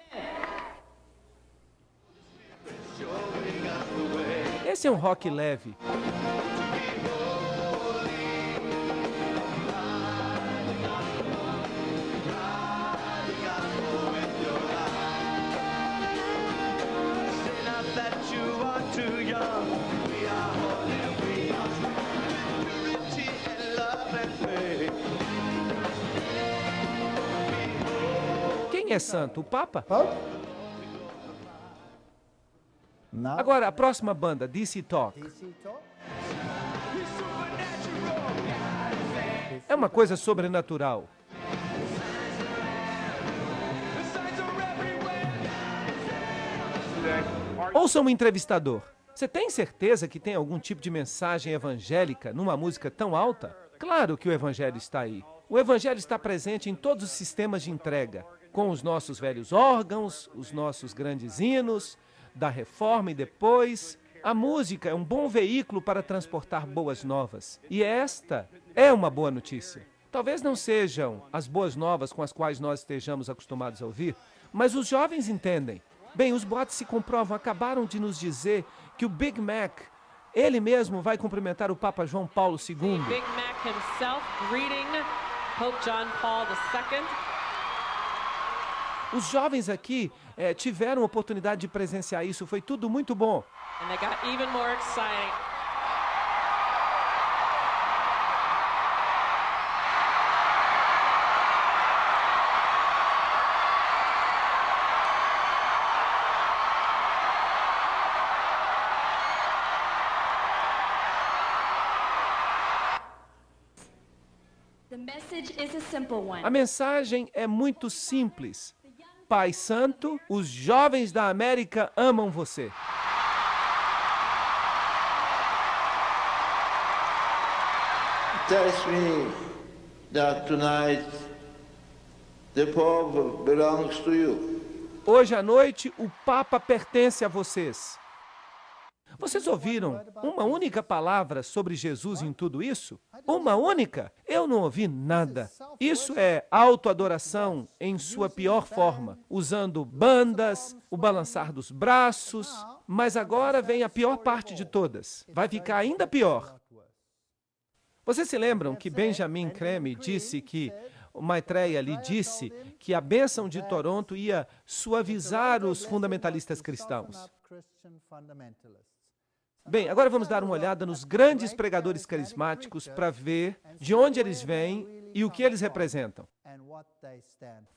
Esse é um rock leve. Quem é santo? O Papa? Agora, a próxima banda, DC Talk. É uma coisa sobrenatural. Ouça um entrevistador. Você tem certeza que tem algum tipo de mensagem evangélica numa música tão alta? Claro que o evangelho está aí. O evangelho está presente em todos os sistemas de entrega, com os nossos velhos órgãos, os nossos grandes hinos, da reforma e depois, A música é um bom veículo para transportar boas novas. E esta é uma boa notícia. Talvez não sejam as boas novas com as quais nós estejamos acostumados a ouvir, mas os jovens entendem. Bem, os boatos se comprovam. Acabaram de nos dizer que o Big Mac, ele mesmo vai cumprimentar o Papa João Paulo II. Big Mac himself greeting Pope John Paul II. Os jovens aqui tiveram a oportunidade de presenciar isso. Foi tudo muito bom. And they got even more exciting. The message is a simple one. A mensagem é muito simples. Pai Santo, os jovens da América amam você. Tells me that tonight the Pope belongs to you. Hoje à noite, o Papa pertence a vocês. Vocês ouviram uma única palavra sobre Jesus em tudo isso? Uma única? Eu não ouvi nada. Isso é autoadoração em sua pior forma, usando bandas, o balançar dos braços, mas agora vem a pior parte de todas. Vai ficar ainda pior. Vocês se lembram que Benjamin Creme disse que Maitreya lhe disse que a bênção de Toronto ia suavizar os fundamentalistas cristãos. Bem, agora vamos dar uma olhada nos grandes pregadores carismáticos para ver de onde eles vêm e o que eles representam.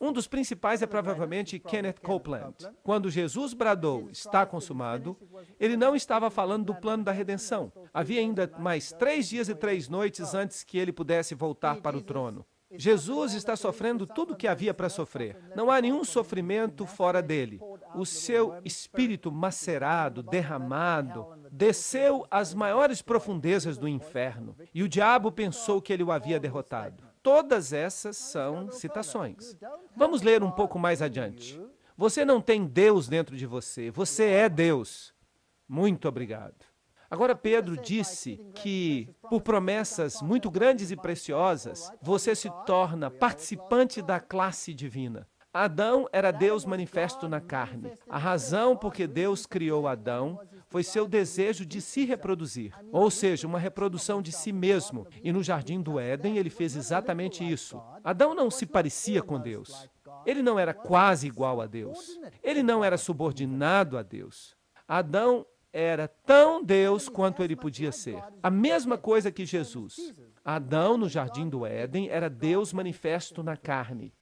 Um dos principais é provavelmente Kenneth Copeland. Quando Jesus bradou, "Está consumado", ele não estava falando do plano da redenção. Havia ainda mais 3 dias e 3 noites antes que ele pudesse voltar para o trono. Jesus está sofrendo tudo o que havia para sofrer. Não há nenhum sofrimento fora dele. O seu espírito macerado, derramado, desceu às maiores profundezas do inferno. E o diabo pensou que ele o havia derrotado. Todas essas são citações. Vamos ler um pouco mais adiante. Você não tem Deus dentro de você. Você é Deus. Muito obrigado. Agora Pedro disse que, por promessas muito grandes e preciosas, você se torna participante da classe divina. Adão era Deus manifesto na carne. A razão por que Deus criou Adão foi seu desejo de se reproduzir, ou seja, uma reprodução de si mesmo. E no Jardim do Éden ele fez exatamente isso. Adão não se parecia com Deus. Ele não era quase igual a Deus. Ele não era subordinado a Deus. Adão era tão Deus quanto ele podia ser. A mesma coisa que Jesus. Adão, no Jardim do Éden, era Deus manifesto na carne.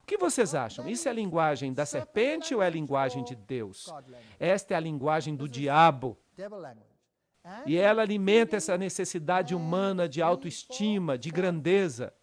O que vocês acham? Isso é a linguagem da serpente ou é a linguagem de Deus? Esta é a linguagem do diabo. E ela alimenta essa necessidade humana de autoestima, de grandeza.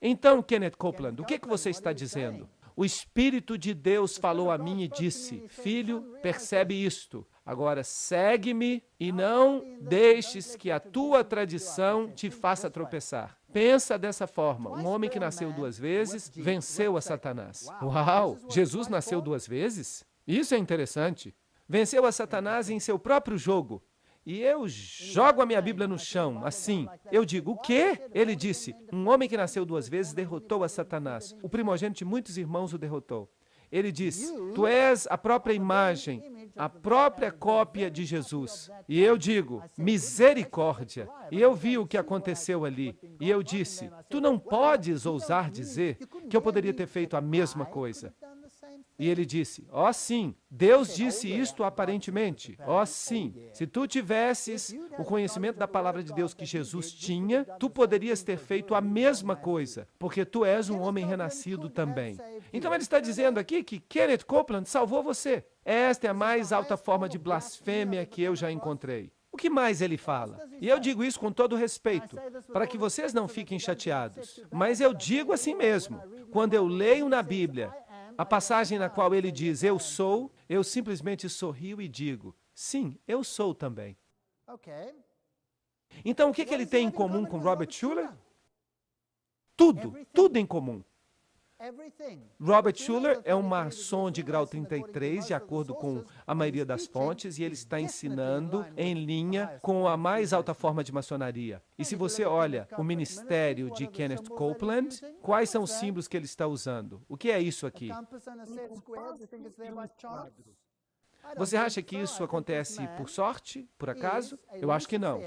Então, Kenneth Copeland, o que você está dizendo? O Espírito de Deus falou a mim e disse: "Filho, percebe isto. Agora segue-me e não deixes que a tua tradição te faça tropeçar." Pensa dessa forma. Um homem que nasceu 2 vezes venceu a Satanás. Uau! Jesus nasceu 2 vezes? Isso é interessante. Venceu a Satanás em seu próprio jogo. E eu jogo a minha Bíblia no chão, assim. Eu digo, o quê? Ele disse, um homem que nasceu 2 vezes derrotou a Satanás. O primogênito de muitos irmãos o derrotou. Ele diz, tu és a própria imagem, a própria cópia de Jesus. E eu digo, misericórdia. E eu vi o que aconteceu ali. E eu disse, tu não podes ousar dizer que eu poderia ter feito a mesma coisa. E ele disse, ó sim, Deus disse isto aparentemente, ó sim, se tu tivesses o conhecimento da palavra de Deus que Jesus tinha, tu poderias ter feito a mesma coisa, porque tu és um homem renascido também. Então ele está dizendo aqui que Kenneth Copeland salvou você. Esta é a mais alta forma de blasfêmia que eu já encontrei. O que mais ele fala? E eu digo isso com todo respeito, para que vocês não fiquem chateados. Mas eu digo assim mesmo, quando eu leio na Bíblia a passagem na qual ele diz, eu sou, eu simplesmente sorrio e digo, sim, eu sou também. Então, o que ele tem em comum com Robert Schuller? Tudo em comum. Robert Schuller é um maçom de grau 33, de acordo com a maioria das fontes, e ele está ensinando em linha com a mais alta forma de maçonaria. E se você olha o ministério de Kenneth Copeland, quais são os símbolos que ele está usando? O que é isso aqui? Você acha que isso acontece por sorte, por acaso? Eu acho que não.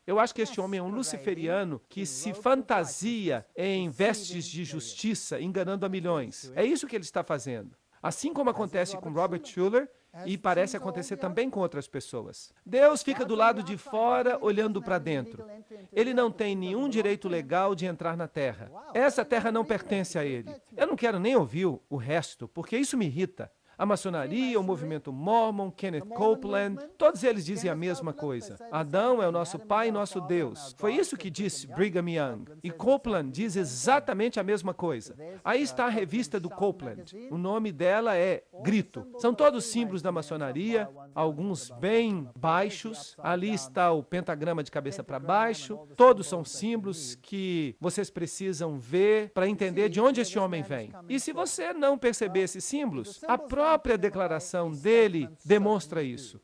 Eu acho que este homem é um luciferiano que se fantasia em vestes de justiça, enganando a milhões. É isso que ele está fazendo. Assim como acontece com Robert Schuller, e parece acontecer também com outras pessoas. Deus fica do lado de fora, olhando para dentro. Ele não tem nenhum direito legal de entrar na terra. Essa terra não pertence a ele. Eu não quero nem ouvir o resto, porque isso me irrita. A maçonaria, o movimento Mormon, Kenneth Copeland, todos eles dizem a mesma coisa. Adão é o nosso pai e nosso Deus. Foi isso que disse Brigham Young. E Copeland diz exatamente a mesma coisa. Aí está a revista do Copeland. O nome dela é Grito. São todos símbolos da maçonaria, alguns bem baixos. Ali está o pentagrama de cabeça para baixo. Todos são símbolos que vocês precisam ver para entender de onde este homem vem. E se você não perceber esses símbolos, a própria declaração dele demonstra isso.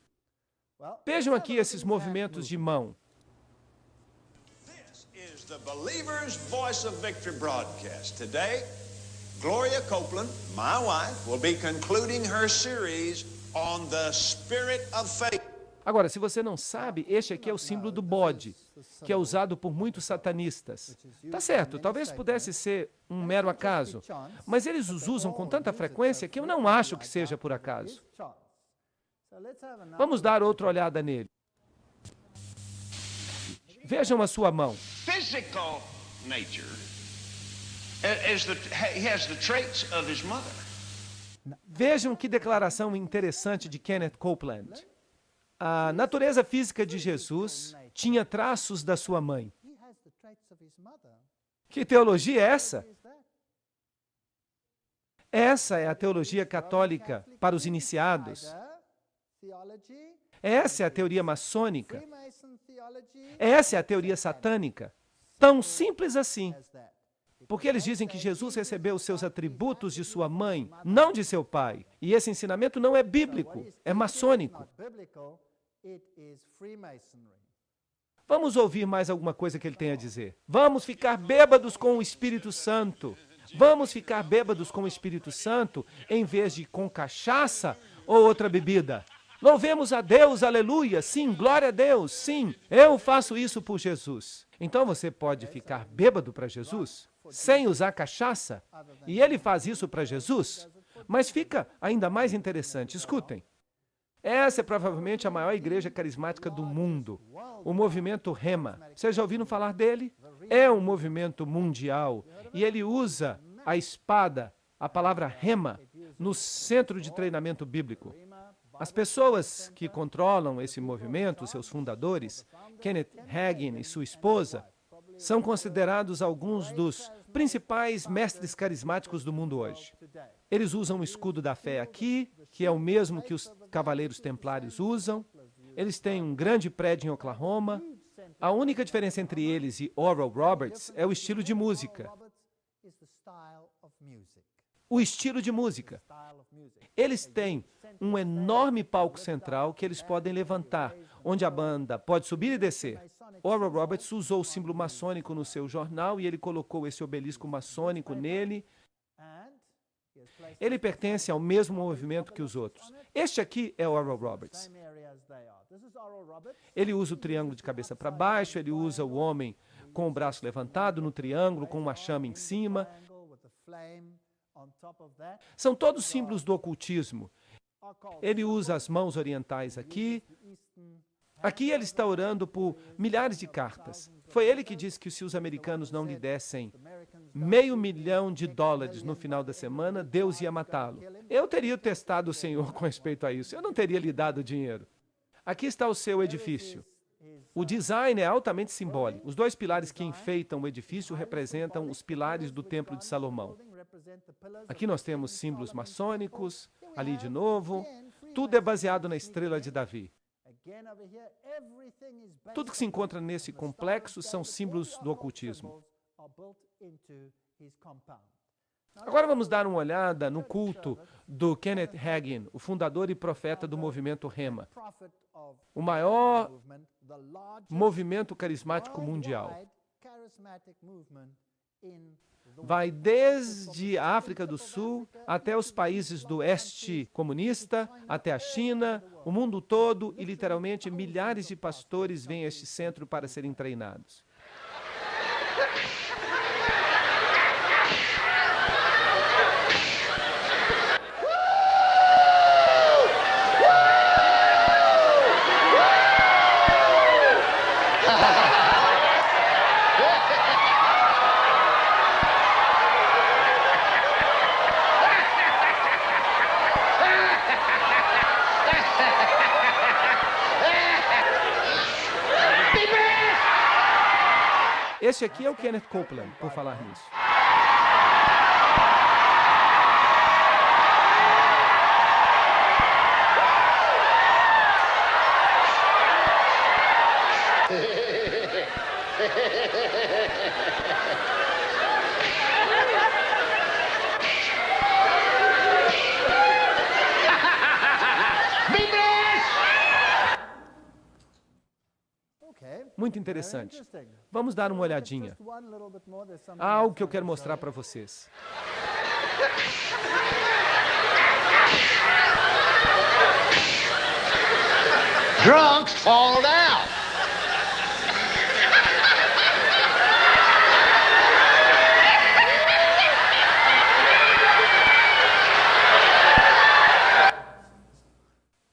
Vejam aqui esses movimentos de mão. This is the Believer's Voice of Victory broadcast. Today, Gloria Copeland, my wife, will be concluding her series on the Spirit of Faith. Agora, se você não sabe, este aqui é o símbolo do bode, que é usado por muitos satanistas. Tá certo, talvez pudesse ser um mero acaso, mas eles os usam com tanta frequência que eu não acho que seja por acaso. Vamos dar outra olhada nele. Vejam a sua mão. Physical nature he has the traits of his mother. Vejam que declaração interessante de Kenneth Copeland. A natureza física de Jesus tinha traços da sua mãe. Que teologia é essa? Essa é a teologia católica para os iniciados. Essa é a teoria maçônica. Essa é a teoria satânica. Tão simples assim. Porque eles dizem que Jesus recebeu os seus atributos de sua mãe, não de seu pai. E esse ensinamento não é bíblico, é maçônico. Vamos ouvir mais alguma coisa que ele tem a dizer. Vamos ficar bêbados com o Espírito Santo. Vamos ficar bêbados com o Espírito Santo em vez de com cachaça ou outra bebida. Louvemos a Deus, aleluia. Sim, glória a Deus. Sim, eu faço isso por Jesus. Então você pode ficar bêbado para Jesus, sem usar cachaça, e ele faz isso para Jesus. Mas fica ainda mais interessante. Escutem. Essa é provavelmente a maior igreja carismática do mundo, o movimento Rema. Vocês já ouviram falar dele? É um movimento mundial e ele usa a espada, a palavra Rema, no centro de treinamento bíblico. As pessoas que controlam esse movimento, seus fundadores, Kenneth Hagin e sua esposa, são considerados alguns dos principais mestres carismáticos do mundo hoje. Eles usam o escudo da fé aqui, que é o mesmo que os cavaleiros templários usam. Eles têm um grande prédio em Oklahoma. A única diferença entre eles e Oral Roberts é o estilo de música. O estilo de música. Eles têm um enorme palco central que eles podem levantar, onde a banda pode subir e descer. Oral Roberts usou o símbolo maçônico no seu jornal e ele colocou esse obelisco maçônico nele. Ele pertence ao mesmo movimento que os outros. Este aqui é Oral Roberts. Ele usa o triângulo de cabeça para baixo, ele usa o homem com o braço levantado no triângulo, com uma chama em cima. São todos símbolos do ocultismo. Ele usa as mãos orientais aqui. Aqui ele está orando por milhares de cartas. Foi ele que disse que se os americanos não lhe dessem $500 milhão no final da semana, Deus ia matá-lo. Eu teria testado o Senhor com respeito a isso. Eu não teria lhe dado dinheiro. Aqui está o seu edifício. O design é altamente simbólico. Os dois pilares que enfeitam o edifício representam os pilares do Templo de Salomão. Aqui nós temos símbolos maçônicos, ali de novo. Tudo é baseado na estrela de Davi. Tudo que se encontra nesse complexo são símbolos do ocultismo. Agora vamos dar uma olhada no culto do Kenneth Hagin, o fundador e profeta do movimento Rema, o maior movimento carismático mundial. Vai desde a África do Sul até os países do Oeste comunista, até a China, o mundo todo, e literalmente milhares de pastores vêm a este centro para serem treinados. Este aqui é o Kenneth Copeland, por falar nisso. Muito interessante. Vamos dar uma olhadinha. Há algo que eu quero mostrar para vocês. Drunks fall down.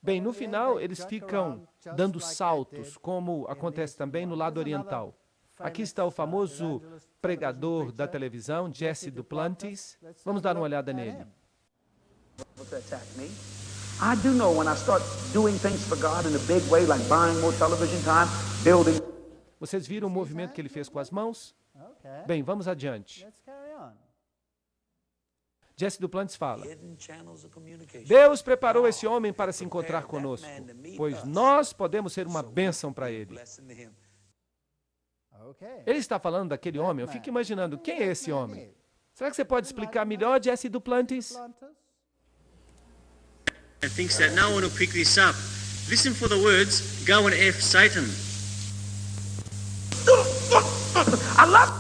Bem, no final, eles ficam dando saltos, como acontece também no lado oriental. Aqui está o famoso pregador da televisão, Jesse Duplantis. Vamos dar uma olhada nele. I do know when I start doing things for God in a big way, like buying more television time, building. Vocês viram o movimento que ele fez com as mãos? Bem, vamos adiante. Jesse Duplantis fala: Deus preparou esse homem para se encontrar conosco, pois nós podemos ser uma bênção para ele. Ele está falando daquele homem. Eu fico imaginando, quem é esse homem? Será que você pode explicar melhor, Jesse Duplantis? And thinks that no one will pick this up. Listen for the words, go and F Satan. I love.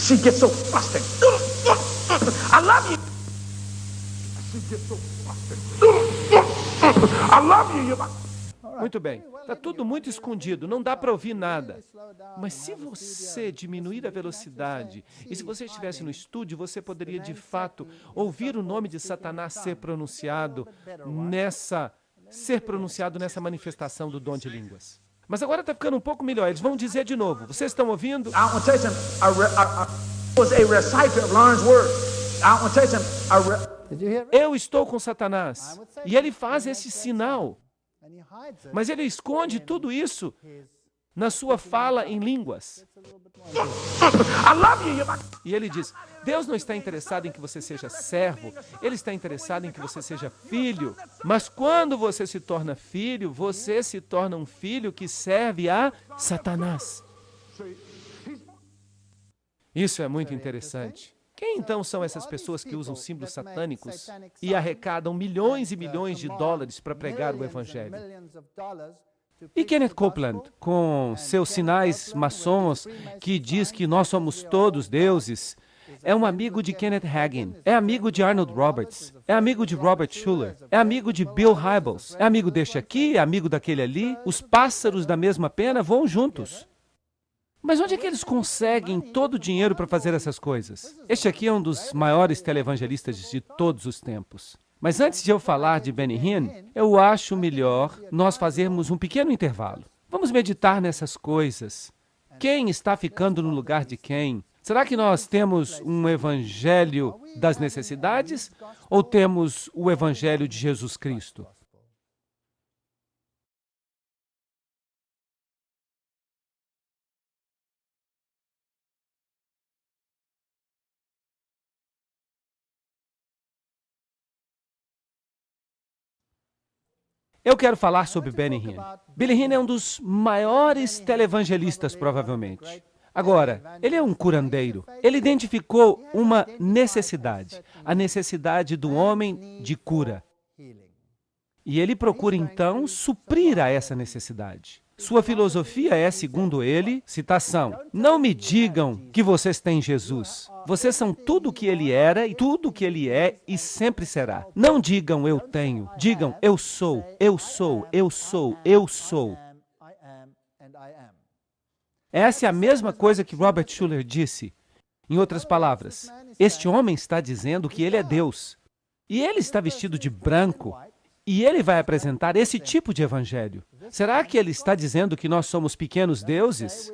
She gets so frustrated. I love you. She gets so frustrated. I love you. Muito bem. Está tudo muito escondido, não dá para ouvir nada. Mas se você diminuir a velocidade, e se você estivesse no estúdio, você poderia de fato ouvir o nome de Satanás ser pronunciado nessa manifestação do dom de línguas. Mas agora está ficando um pouco melhor. Eles vão dizer de novo. Vocês estão ouvindo? Eu estou com Satanás. E ele faz esse sinal. Mas ele esconde tudo isso na sua fala em línguas. E ele diz: Deus não está interessado em que você seja servo, Ele está interessado em que você seja filho. Mas quando você se torna filho, você se torna um filho que serve a Satanás. Isso é muito interessante. Quem então são essas pessoas que usam símbolos satânicos e arrecadam milhões e milhões de dólares para pregar o Evangelho? E Kenneth Copeland, com seus sinais maçons, que diz que nós somos todos deuses, é um amigo de Kenneth Hagin, é amigo de Arnold Roberts, é amigo de Robert Schuller, é amigo de Bill Hybels, é amigo deste aqui, é amigo daquele ali. Os pássaros da mesma pena voam juntos. Mas onde é que eles conseguem todo o dinheiro para fazer essas coisas? Este aqui é um dos maiores televangelistas de todos os tempos. Mas antes de eu falar de Benny Hinn, eu acho melhor nós fazermos um pequeno intervalo. Vamos meditar nessas coisas. Quem está ficando no lugar de quem? Será que nós temos um evangelho das necessidades ou temos o evangelho de Jesus Cristo? Eu quero falar sobre Benny Hinn. Benny Hinn é um dos maiores televangelistas, provavelmente. Agora, ele é um curandeiro. Ele identificou uma necessidade, a necessidade do homem de cura. E ele procura, então, suprir a essa necessidade. Sua filosofia é, segundo ele, citação, não me digam que vocês têm Jesus. Vocês são tudo o que ele era e tudo o que ele é e sempre será. Não digam eu tenho, digam eu sou, eu sou, eu sou, eu sou. Essa é a mesma coisa que Robert Schuller disse. Em outras palavras, este homem está dizendo que ele é Deus. E ele está vestido de branco. E ele vai apresentar esse tipo de evangelho. Será que ele está dizendo que nós somos pequenos deuses?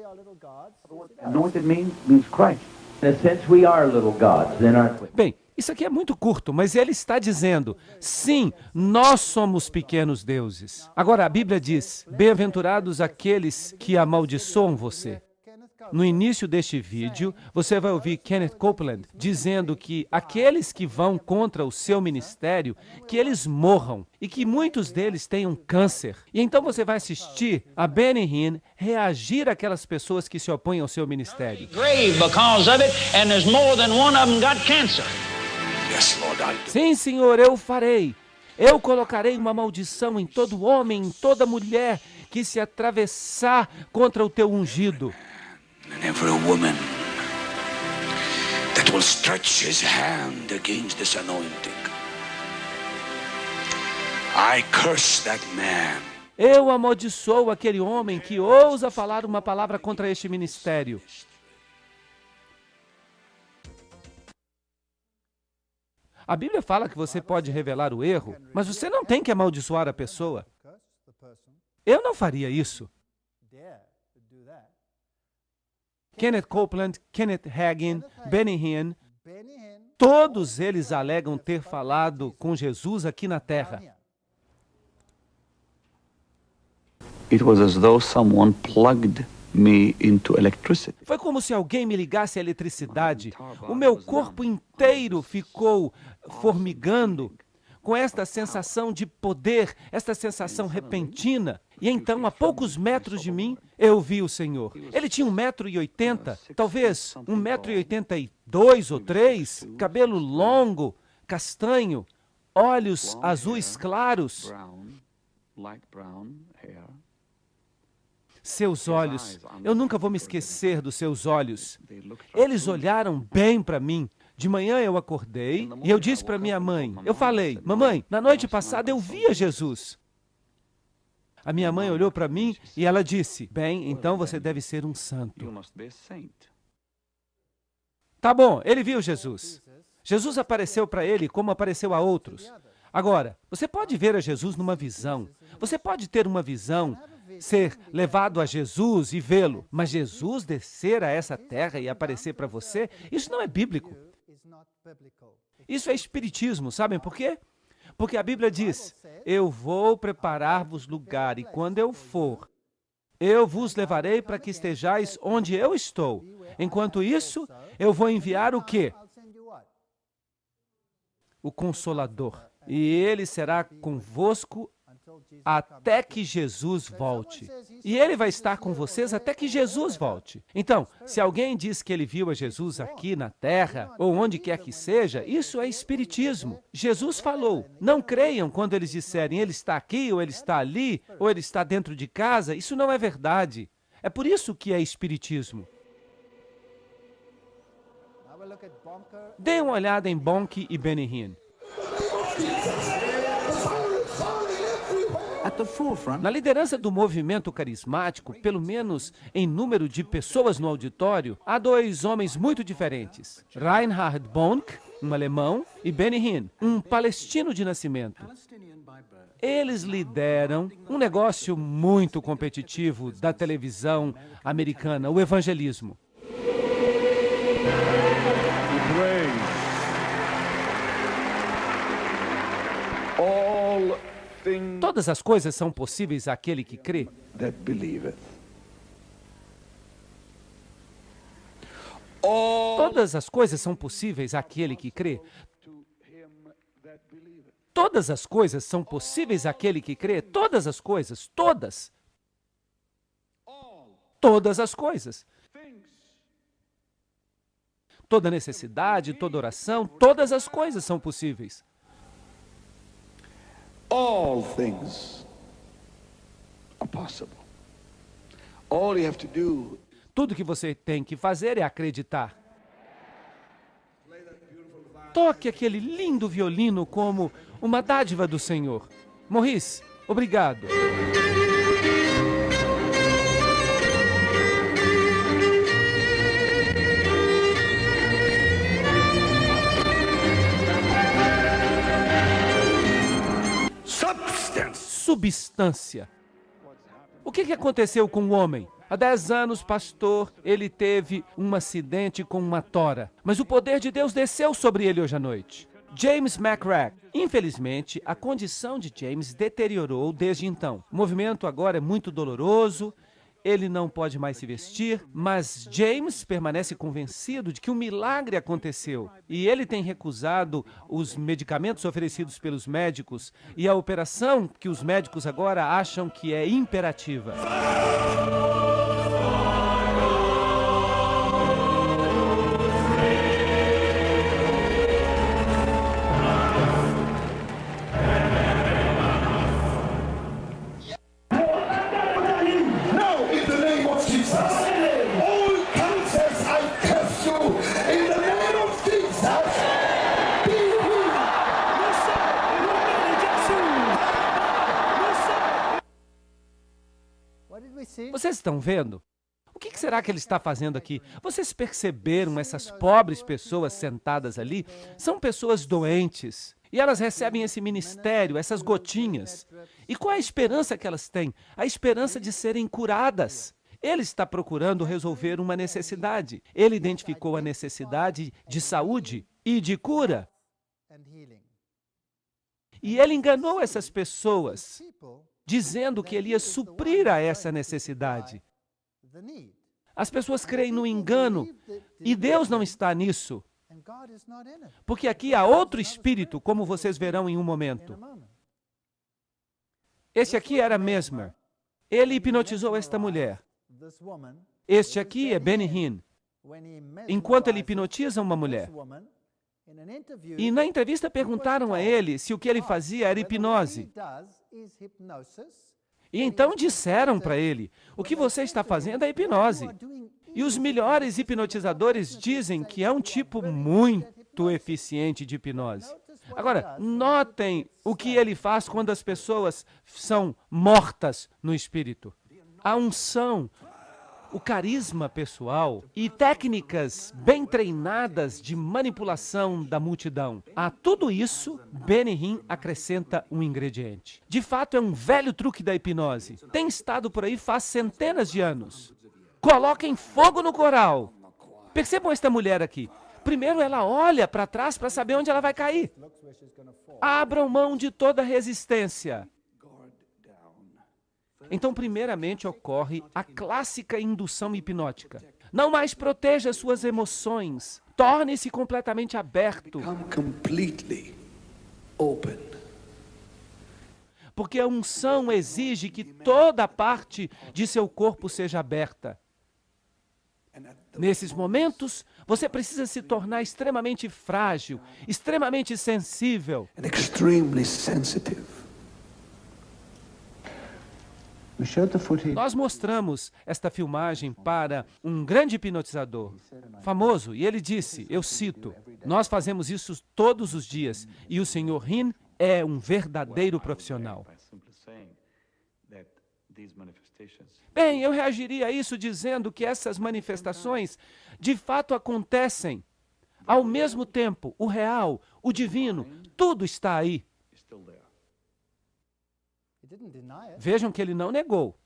Bem, isso aqui é muito curto, mas ele está dizendo, sim, nós somos pequenos deuses. Agora, a Bíblia diz, bem-aventurados aqueles que amaldiçoam você. No início deste vídeo, você vai ouvir Kenneth Copeland dizendo que aqueles que vão contra o seu ministério, que eles morram e que muitos deles tenham câncer. E então você vai assistir a Benny Hinn reagir àquelas pessoas que se opõem ao seu ministério. Sim, Senhor, eu farei. Eu colocarei uma maldição em todo homem, em toda mulher que se atravessar contra o teu ungido. And every woman that will stretch his hand against this anointing, I curse that man. Eu amaldiçoo aquele homem que ousa falar uma palavra contra este ministério. A Bíblia fala que você pode revelar o erro, mas você não tem que amaldiçoar a pessoa. Eu não faria isso. Kenneth Copeland, Kenneth Hagin, Benny Hinn, todos eles alegam ter falado com Jesus aqui na Terra. It was as though someone plugged me into electricity. Foi como se alguém me ligasse à eletricidade. O meu corpo inteiro ficou formigando com esta sensação de poder, esta sensação repentina. E então, a poucos metros de mim, eu vi o Senhor. Ele tinha 1,80 m, talvez 1,82 m ou 3 m, cabelo longo, castanho, olhos azuis claros. Seus olhos, eu nunca vou me esquecer dos seus olhos. Eles olharam bem para mim. De manhã eu acordei e eu disse para minha mãe, eu falei, mamãe, na noite passada eu via Jesus. A minha mãe olhou para mim e ela disse, bem, então você deve ser um santo. Tá bom, ele viu Jesus. Jesus apareceu para ele como apareceu a outros. Agora, você pode ver a Jesus numa visão. Você pode ter uma visão, ser levado a Jesus e vê-lo. Mas Jesus descer a essa terra e aparecer para você, isso não é bíblico. Isso é espiritismo, sabem por quê? Porque a Bíblia diz, eu vou preparar-vos lugar, e quando eu for, eu vos levarei para que estejais onde eu estou. Enquanto isso, eu vou enviar o quê? O Consolador. E ele será convosco até que Jesus volte. E ele vai estar com vocês até que Jesus volte. Então, se alguém diz que ele viu a Jesus aqui na terra, ou onde quer que seja, isso é espiritismo. Jesus falou, não creiam quando eles disserem, ele está aqui, ou ele está ali, ou ele está dentro de casa. Isso não é verdade. É por isso que é espiritismo. Dê uma olhada em Bonnke e Benny Hinn. Na liderança do movimento carismático, pelo menos em número de pessoas no auditório, há dois homens muito diferentes. Reinhard Bonnke, um alemão, e Benny Hinn, um palestino de nascimento. Eles lideram um negócio muito competitivo da televisão americana, o evangelismo. Todas as coisas são possíveis àquele que crê. Todas as coisas são possíveis àquele que crê. Todas as coisas são possíveis àquele que crê. Todas as coisas, todas. Todas as coisas. toda necessidade, toda oração, todas as coisas são possíveis. All things are possible. All you have to do. Tudo que você tem que fazer é acreditar. Toque aquele lindo violino como uma dádiva do Senhor. Maurice, obrigado. Substância. O que aconteceu com o homem? Há 10 anos, pastor, ele teve um acidente com uma tora. Mas o poder de Deus desceu sobre ele hoje à noite. James McRae. Infelizmente, a condição de James deteriorou desde então. O movimento agora é muito doloroso. Ele não pode mais se vestir, mas James permanece convencido de que um milagre aconteceu. E ele tem recusado os medicamentos oferecidos pelos médicos e a operação que os médicos agora acham que é imperativa. Vocês estão vendo? O que será que ele está fazendo aqui? Vocês perceberam essas pobres pessoas sentadas ali? São pessoas doentes. E elas recebem esse ministério, essas gotinhas. E qual é a esperança que elas têm? A esperança de serem curadas. Ele está procurando resolver uma necessidade. Ele identificou a necessidade de saúde e de cura. E ele enganou essas pessoas, dizendo que ele ia suprir a essa necessidade. As pessoas creem no engano e Deus não está nisso. Porque aqui há outro espírito, como vocês verão em um momento. Esse aqui era Mesmer. Ele hipnotizou esta mulher. Este aqui é Benny Hinn. Enquanto ele hipnotiza uma mulher. E na entrevista perguntaram a ele se o que ele fazia era hipnose. E então disseram para ele, o que você está fazendo é hipnose. E os melhores hipnotizadores dizem que é um tipo muito eficiente de hipnose. Agora, notem o que ele faz quando as pessoas são mortas no espírito. A unção, o carisma pessoal e técnicas bem treinadas de manipulação da multidão. A tudo isso, Benny Hinn acrescenta um ingrediente. De fato, é um velho truque da hipnose. Tem estado por aí faz centenas de anos. Coloquem fogo no coral. Percebam esta mulher aqui. Primeiro ela olha para trás para saber onde ela vai cair. Abram mão de toda resistência. Então, primeiramente, ocorre a clássica indução hipnótica. Não mais proteja suas emoções. Torne-se completamente aberto. Porque a unção exige que toda parte de seu corpo seja aberta. Nesses momentos, você precisa se tornar extremamente frágil, extremamente sensível. Nós mostramos esta filmagem para um grande hipnotizador famoso e ele disse, eu cito, nós fazemos isso todos os dias e o Sr. Hinn é um verdadeiro profissional. Bem, eu reagiria a isso dizendo que essas manifestações de fato acontecem. Ao mesmo tempo, o real, o divino, tudo está aí. Vejam que ele não negou.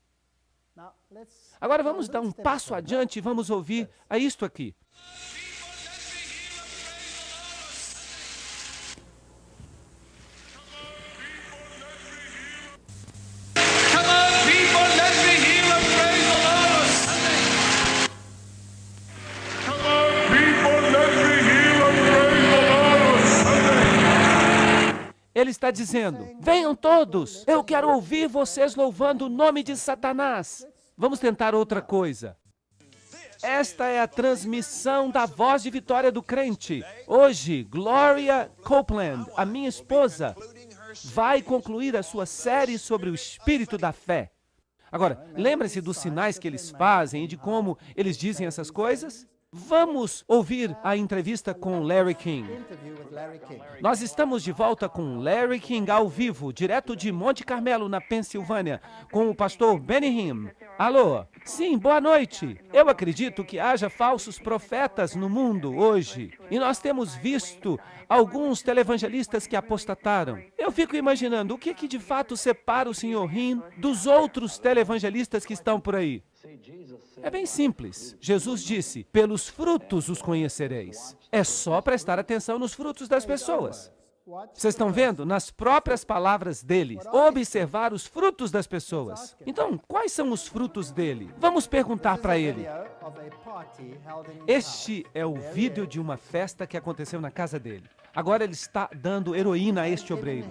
Agora vamos dar um passo adiante e vamos ouvir a isto aqui. Ele está dizendo, venham todos, eu quero ouvir vocês louvando o nome de Satanás. Vamos tentar outra coisa. Esta é a transmissão da voz de vitória do crente. Hoje, Gloria Copeland, a minha esposa, vai concluir a sua série sobre o espírito da fé. Agora, lembre-se dos sinais que eles fazem e de como eles dizem essas coisas? Vamos ouvir a entrevista com Larry King. Nós estamos de volta com Larry King ao vivo, direto de Monte Carmelo, na Pensilvânia, com o pastor Benny Hinn. Alô? Sim, boa noite. Eu acredito que haja falsos profetas no mundo hoje. E nós temos visto alguns televangelistas que apostataram. Eu fico imaginando o que de fato separa o Sr. Hinn dos outros televangelistas que estão por aí. É bem simples. Jesus disse, pelos frutos os conhecereis. É só prestar atenção nos frutos das pessoas. Vocês estão vendo? Nas próprias palavras dele. Observar os frutos das pessoas. Então, quais são os frutos dele? Vamos perguntar para ele. Este é o vídeo de uma festa que aconteceu na casa dele. Agora ele está dando heroína a este obreiro.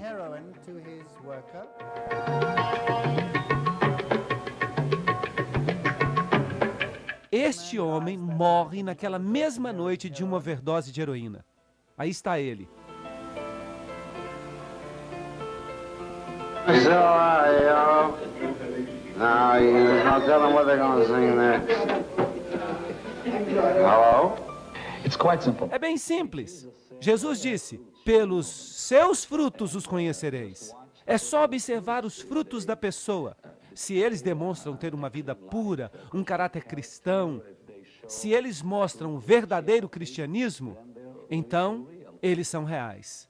Este homem morre naquela mesma noite de uma overdose de heroína. Aí está ele. É bem simples. Jesus disse, pelos seus frutos os conhecereis. É só observar os frutos da pessoa. Se eles demonstram ter uma vida pura, um caráter cristão, se eles mostram o verdadeiro cristianismo, então eles são reais.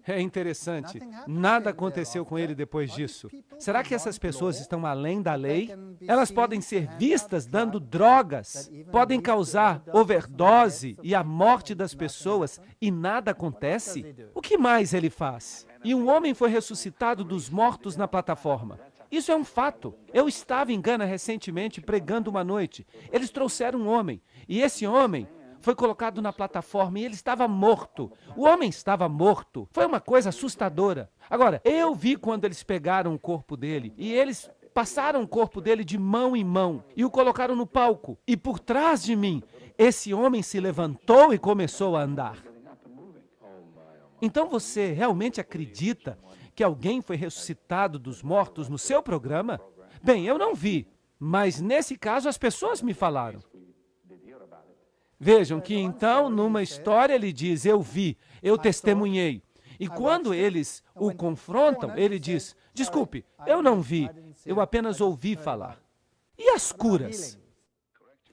É interessante. Nada aconteceu com ele depois disso. Será que essas pessoas estão além da lei? Elas podem ser vistas dando drogas, podem causar overdose e a morte das pessoas e nada acontece? O que mais ele faz? E um homem foi ressuscitado dos mortos na plataforma. Isso é um fato. Eu estava em Gana recentemente pregando uma noite. Eles trouxeram um homem e esse homem foi colocado na plataforma e ele estava morto. O homem estava morto. Foi uma coisa assustadora. Agora, eu vi quando eles pegaram o corpo dele e eles passaram o corpo dele de mão em mão e o colocaram no palco. E por trás de mim, esse homem se levantou e começou a andar. Então você realmente acredita que alguém foi ressuscitado dos mortos no seu programa? Bem, eu não vi, mas nesse caso as pessoas me falaram. Vejam que então, numa história, ele diz, eu vi, eu testemunhei. E quando eles o confrontam, ele diz, desculpe, eu não vi, eu apenas ouvi falar. E as curas?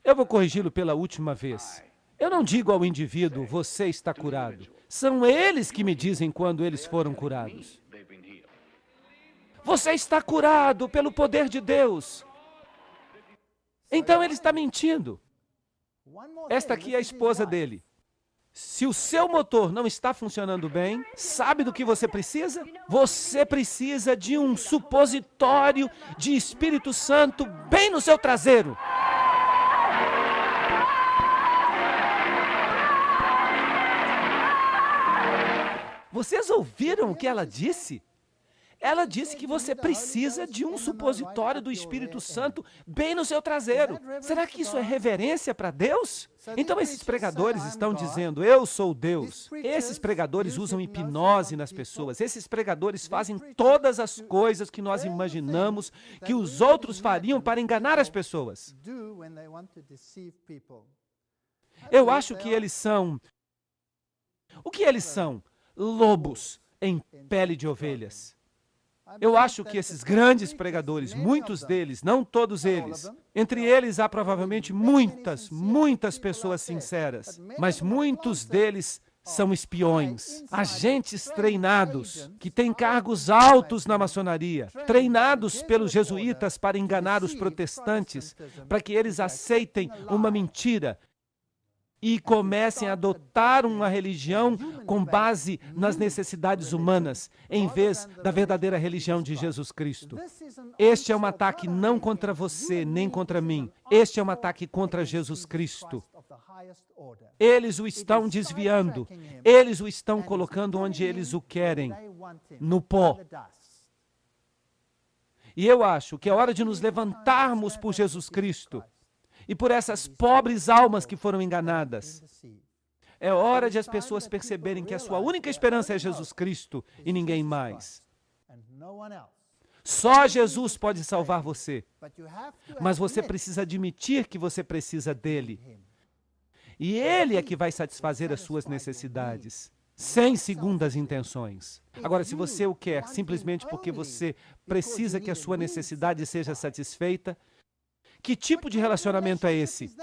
Eu vou corrigi-lo pela última vez. Eu não digo ao indivíduo, você está curado. São eles que me dizem quando eles foram curados. Você está curado pelo poder de Deus. Então ele está mentindo. Esta aqui é a esposa dele. Se o seu motor não está funcionando bem, sabe do que você precisa? Você precisa de um supositório de Espírito Santo bem no seu traseiro. Vocês ouviram o que ela disse? Ela disse que você precisa de um supositório do Espírito Santo bem no seu traseiro. Será que isso é reverência para Deus? Então esses pregadores estão dizendo, eu sou Deus. Esses pregadores usam hipnose nas pessoas. Esses pregadores fazem todas as coisas que nós imaginamos que os outros fariam para enganar as pessoas. Eu acho que eles são... O que eles são? Lobos em pele de ovelhas. Eu acho que esses grandes pregadores, muitos deles, não todos eles, entre eles há provavelmente muitas pessoas sinceras, mas muitos deles são espiões, agentes treinados, que têm cargos altos na maçonaria, treinados pelos jesuítas para enganar os protestantes, para que eles aceitem uma mentira e comecem a adotar uma religião com base nas necessidades humanas, em vez da verdadeira religião de Jesus Cristo. Este é um ataque não contra você, nem contra mim. Este é um ataque contra Jesus Cristo. Eles o estão desviando. Eles o estão colocando onde eles o querem, no pó. E eu acho que é hora de nos levantarmos por Jesus Cristo e por essas pobres almas que foram enganadas. É hora de as pessoas perceberem que a sua única esperança é Jesus Cristo e ninguém mais. Só Jesus pode salvar você. Mas você precisa admitir que você precisa dele. E ele é que vai satisfazer as suas necessidades, sem segundas intenções. Agora, se você o quer simplesmente porque você precisa que a sua necessidade seja satisfeita, que tipo de relacionamento é esse?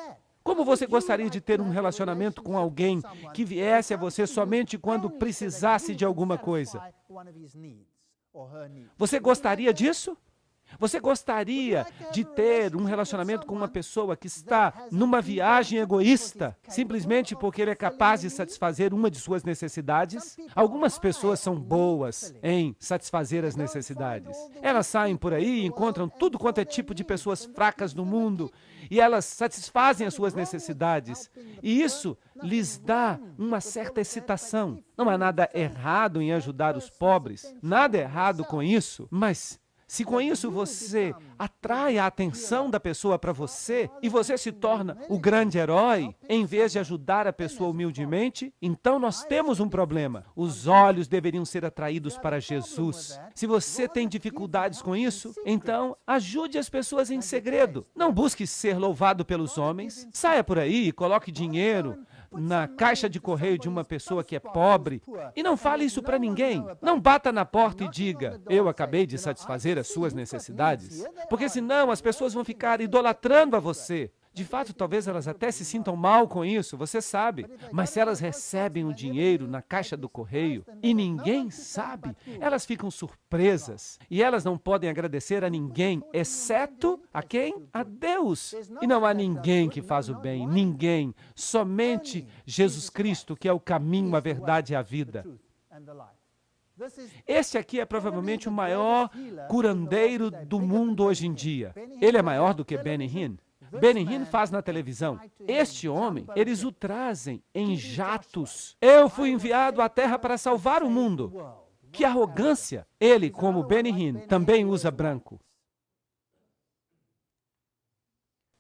Como você gostaria de ter um relacionamento com alguém que viesse a você somente quando precisasse de alguma coisa? Você gostaria disso? Você gostaria de ter um relacionamento com uma pessoa que está numa viagem egoísta, simplesmente porque ele é capaz de satisfazer uma de suas necessidades? Algumas pessoas são boas em satisfazer as necessidades. Elas saem por aí e encontram tudo quanto é tipo de pessoas fracas no mundo, e elas satisfazem as suas necessidades. E isso lhes dá uma certa excitação. Não há nada errado em ajudar os pobres, nada errado com isso, mas se com isso você atrai a atenção da pessoa para você e você se torna o grande herói, em vez de ajudar a pessoa humildemente, então nós temos um problema. Os olhos deveriam ser atraídos para Jesus. Se você tem dificuldades com isso, então ajude as pessoas em segredo. Não busque ser louvado pelos homens. Saia por aí e coloque dinheiro na caixa de correio de uma pessoa que é pobre e não fale isso para ninguém. Não bata na porta e diga, eu acabei de satisfazer as suas necessidades, porque senão as pessoas vão ficar idolatrando a você. De fato, talvez elas até se sintam mal com isso, você sabe. Mas se elas recebem o dinheiro na caixa do correio e ninguém sabe, elas ficam surpresas. E elas não podem agradecer a ninguém, exceto a quem? A Deus. E não há ninguém que faz o bem, ninguém. Somente Jesus Cristo, que é o caminho, a verdade e a vida. Este aqui é provavelmente o maior curandeiro do mundo hoje em dia. Ele é maior do que Benny Hinn. Benny Hinn faz na televisão. Este homem, eles o trazem em jatos. Eu fui enviado à Terra para salvar o mundo. Que arrogância! Ele, como Benny Hinn, também usa branco.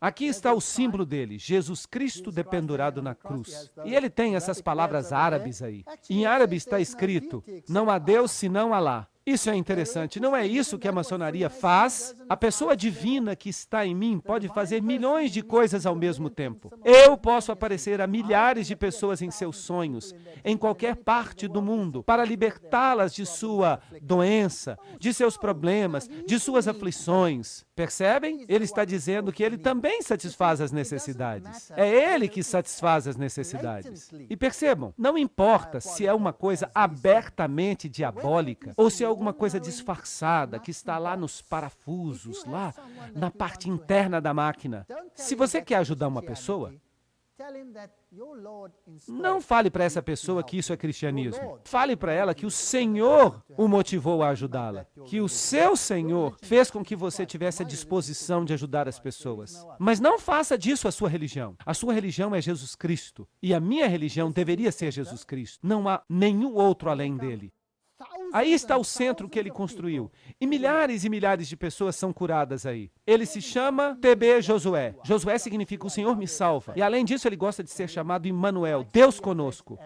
Aqui está o símbolo dele, Jesus Cristo dependurado na cruz. E ele tem essas palavras árabes aí. Em árabe está escrito, não há Deus senão Alá. Isso é interessante, não é isso que a maçonaria faz? A pessoa divina que está em mim pode fazer milhões de coisas ao mesmo tempo. Eu posso aparecer a milhares de pessoas em seus sonhos, em qualquer parte do mundo, para libertá-las de sua doença, de seus problemas, de suas aflições. Percebem? Ele está dizendo que ele também satisfaz as necessidades. É ele que satisfaz as necessidades. E percebam, não importa se é uma coisa abertamente diabólica ou se é alguma coisa disfarçada que está lá nos parafusos, lá na parte interna da máquina. Se você quer ajudar uma pessoa, não fale para essa pessoa que isso é cristianismo. Fale para ela que o Senhor o motivou a ajudá-la. Que o seu Senhor fez com que você tivesse a disposição de ajudar as pessoas. Mas não faça disso a sua religião. A sua religião é Jesus Cristo. E a minha religião deveria ser Jesus Cristo. Não há nenhum outro além dele. Aí está o centro que ele construiu. E milhares de pessoas são curadas aí. Ele se chama TB Josué. Josué significa o Senhor me salva. E além disso, ele gosta de ser chamado Emmanuel, Deus conosco.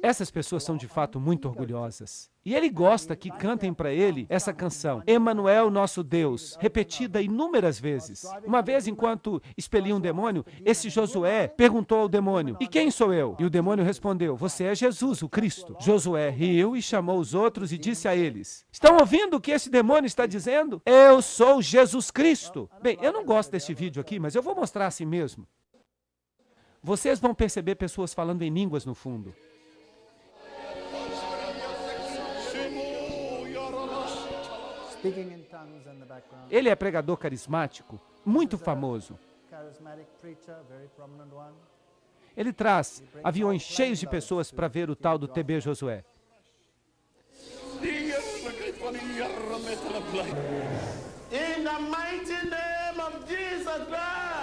Essas pessoas são de fato muito orgulhosas. E ele gosta que cantem para ele essa canção, Emmanuel, nosso Deus, repetida inúmeras vezes. Uma vez, enquanto expelia um demônio, esse Josué perguntou ao demônio, e quem sou eu? E o demônio respondeu, você é Jesus, o Cristo. Josué riu e chamou os outros e disse a eles, estão ouvindo o que esse demônio está dizendo? Eu sou Jesus Cristo. Bem, eu não gosto deste vídeo aqui, mas eu vou mostrar assim mesmo. Vocês vão perceber pessoas falando em línguas no fundo. Ele é pregador carismático, muito famoso. Ele traz aviões cheios de pessoas para ver o tal do TB Josué. In the mighty name of Jesus Christ.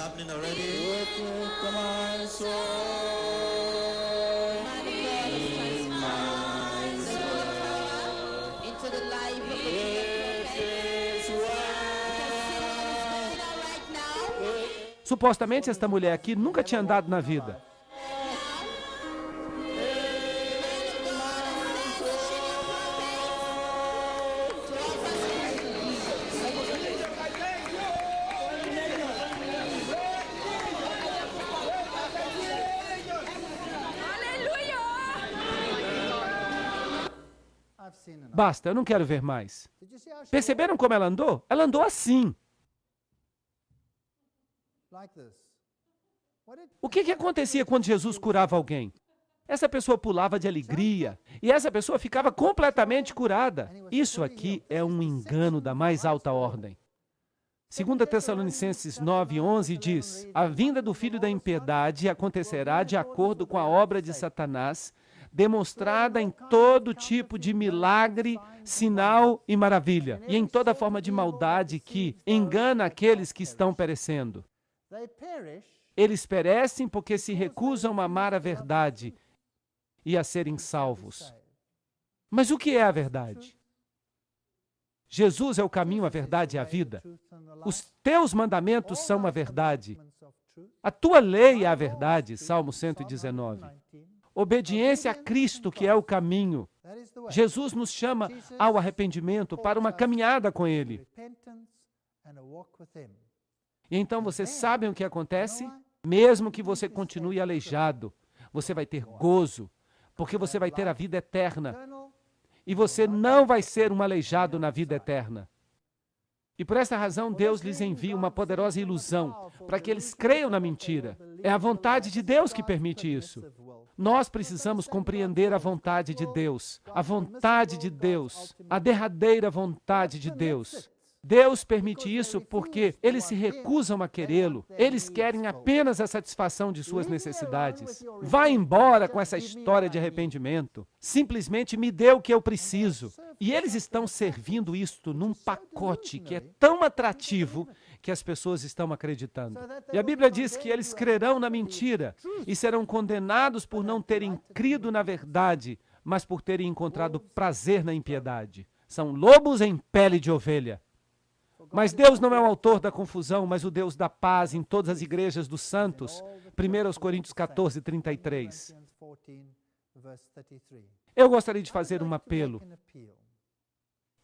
happening already. Come on, soul. Into the life of Supostamente esta mulher aqui nunca tinha andado na vida. Basta, eu não quero ver mais. Perceberam como ela andou? Ela andou assim. O que acontecia quando Jesus curava alguém? Essa pessoa pulava de alegria e essa pessoa ficava completamente curada. Isso aqui é um engano da mais alta ordem. 2 Tessalonicenses 9:11 diz: a vinda do filho da impiedade acontecerá de acordo com a obra de Satanás, demonstrada em todo tipo de milagre, sinal e maravilha, e em toda forma de maldade que engana aqueles que estão perecendo. Eles perecem porque se recusam a amar a verdade e a serem salvos. Mas o que é a verdade? Jesus é o caminho, a verdade e a vida. Os teus mandamentos são a verdade. A tua lei é a verdade, Salmo 119. Obediência a Cristo, que é o caminho. Jesus nos chama ao arrependimento para uma caminhada com Ele. E então vocês sabem o que acontece? Mesmo que você continue aleijado, você vai ter gozo, porque você vai ter a vida eterna. E você não vai ser um aleijado na vida eterna. E por essa razão, Deus lhes envia uma poderosa ilusão, para que eles creiam na mentira. É a vontade de Deus que permite isso. Nós precisamos compreender a vontade de Deus, a derradeira vontade de Deus. Deus permite isso porque eles se recusam a querê-lo. Eles querem apenas a satisfação de suas necessidades. Vá embora com essa história de arrependimento. Simplesmente me dê o que eu preciso. E eles estão servindo isto num pacote que é tão atrativo que as pessoas estão acreditando. E a Bíblia diz que eles crerão na mentira e serão condenados por não terem crido na verdade, mas por terem encontrado prazer na impiedade. São lobos em pele de ovelha. Mas Deus não é o autor da confusão, mas o Deus da paz em todas as igrejas dos santos. 1 Coríntios 14:33. Eu gostaria de fazer um apelo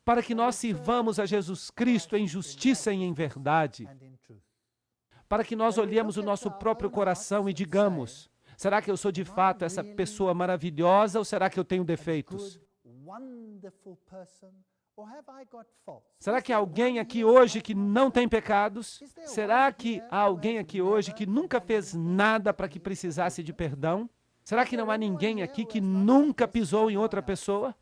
para que nós sirvamos a Jesus Cristo em justiça e em verdade. Para que nós olhemos o nosso próprio coração e digamos: será que eu sou de fato essa pessoa maravilhosa ou será que eu tenho defeitos? Será que há alguém aqui hoje que não tem pecados? Será que há alguém aqui hoje que nunca fez nada para que precisasse de perdão? Será que não há ninguém aqui que nunca pisou em outra pessoa?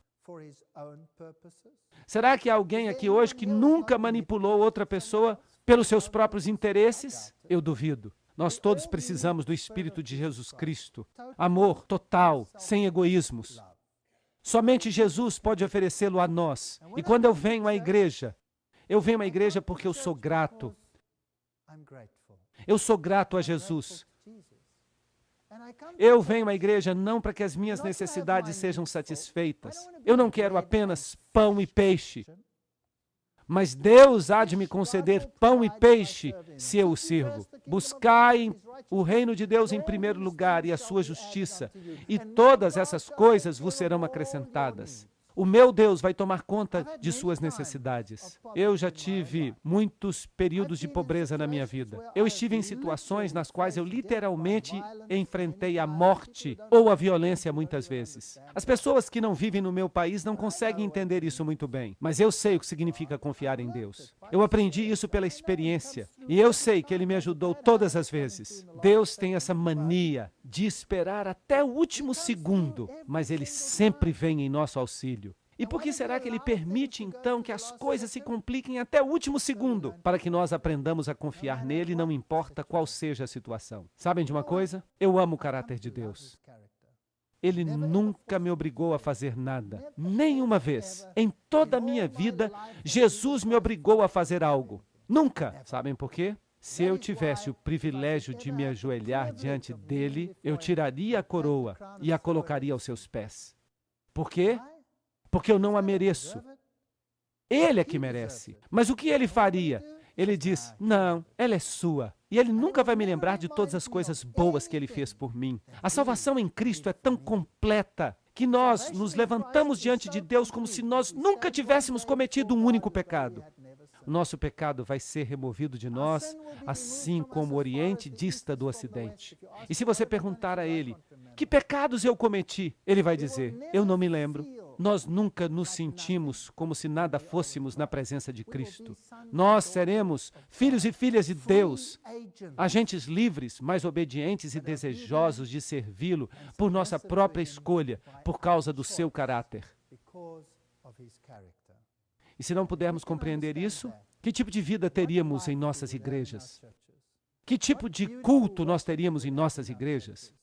Será que há alguém aqui hoje que nunca manipulou outra pessoa pelos seus próprios interesses? Eu duvido. Nós todos precisamos do Espírito de Jesus Cristo. Amor total, sem egoísmos. Somente Jesus pode oferecê-lo a nós. E quando eu venho à igreja porque eu sou grato. Eu sou grato a Jesus. Eu venho à igreja não para que as minhas necessidades sejam satisfeitas. Eu não quero apenas pão e peixe. Mas Deus há de me conceder pão e peixe se eu o sirvo. Buscai o reino de Deus em primeiro lugar e a sua justiça, e todas essas coisas vos serão acrescentadas. O meu Deus vai tomar conta de suas necessidades. Eu já tive muitos períodos de pobreza na minha vida. Eu estive em situações nas quais eu literalmente enfrentei a morte ou a violência muitas vezes. As pessoas que não vivem no meu país não conseguem entender isso muito bem, mas eu sei o que significa confiar em Deus. Eu aprendi isso pela experiência e eu sei que Ele me ajudou todas as vezes. Deus tem essa mania de esperar até o último segundo, mas Ele sempre vem em nosso auxílio. E por que será que Ele permite, então, que as coisas se compliquem até o último segundo? Para que nós aprendamos a confiar nele, não importa qual seja a situação. Sabem de uma coisa? Eu amo o caráter de Deus. Ele nunca me obrigou a fazer nada. Nenhuma vez. Em toda a minha vida, Jesus me obrigou a fazer algo. Nunca. Sabem por quê? Se eu tivesse o privilégio de me ajoelhar diante dele, eu tiraria a coroa e a colocaria aos seus pés. Por quê? Porque eu não a mereço. Ele é que merece. Mas o que ele faria? Ele diz, não, ela é sua. E ele nunca vai me lembrar de todas as coisas boas que ele fez por mim. A salvação em Cristo é tão completa que nós nos levantamos diante de Deus como se nós nunca tivéssemos cometido um único pecado. O nosso pecado vai ser removido de nós, assim como o Oriente dista do Ocidente. E se você perguntar a ele, que pecados eu cometi? Ele vai dizer, eu não me lembro. Nós nunca nos sentimos como se nada fôssemos na presença de Cristo. Nós seremos filhos e filhas de Deus, agentes livres, mas obedientes e desejosos de servi-lo por nossa própria escolha, por causa do seu caráter. E se não pudermos compreender isso, que tipo de vida teríamos em nossas igrejas? Que tipo de culto nós teríamos em nossas igrejas?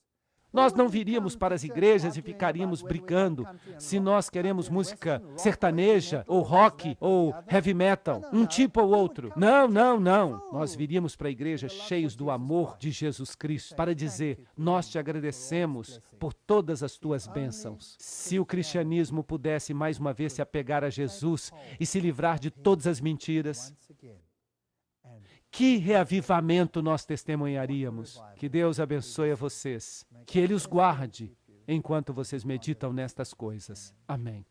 Nós não viríamos para as igrejas e ficaríamos brigando se nós queremos música sertaneja, ou rock, ou heavy metal, um tipo ou outro. Não, não, não. Nós viríamos para a igreja cheios do amor de Jesus Cristo para dizer, nós te agradecemos por todas as tuas bênçãos. Se o cristianismo pudesse mais uma vez se apegar a Jesus e se livrar de todas as mentiras, que reavivamento nós testemunharíamos. Que Deus abençoe a vocês. Que Ele os guarde enquanto vocês meditam nestas coisas. Amém.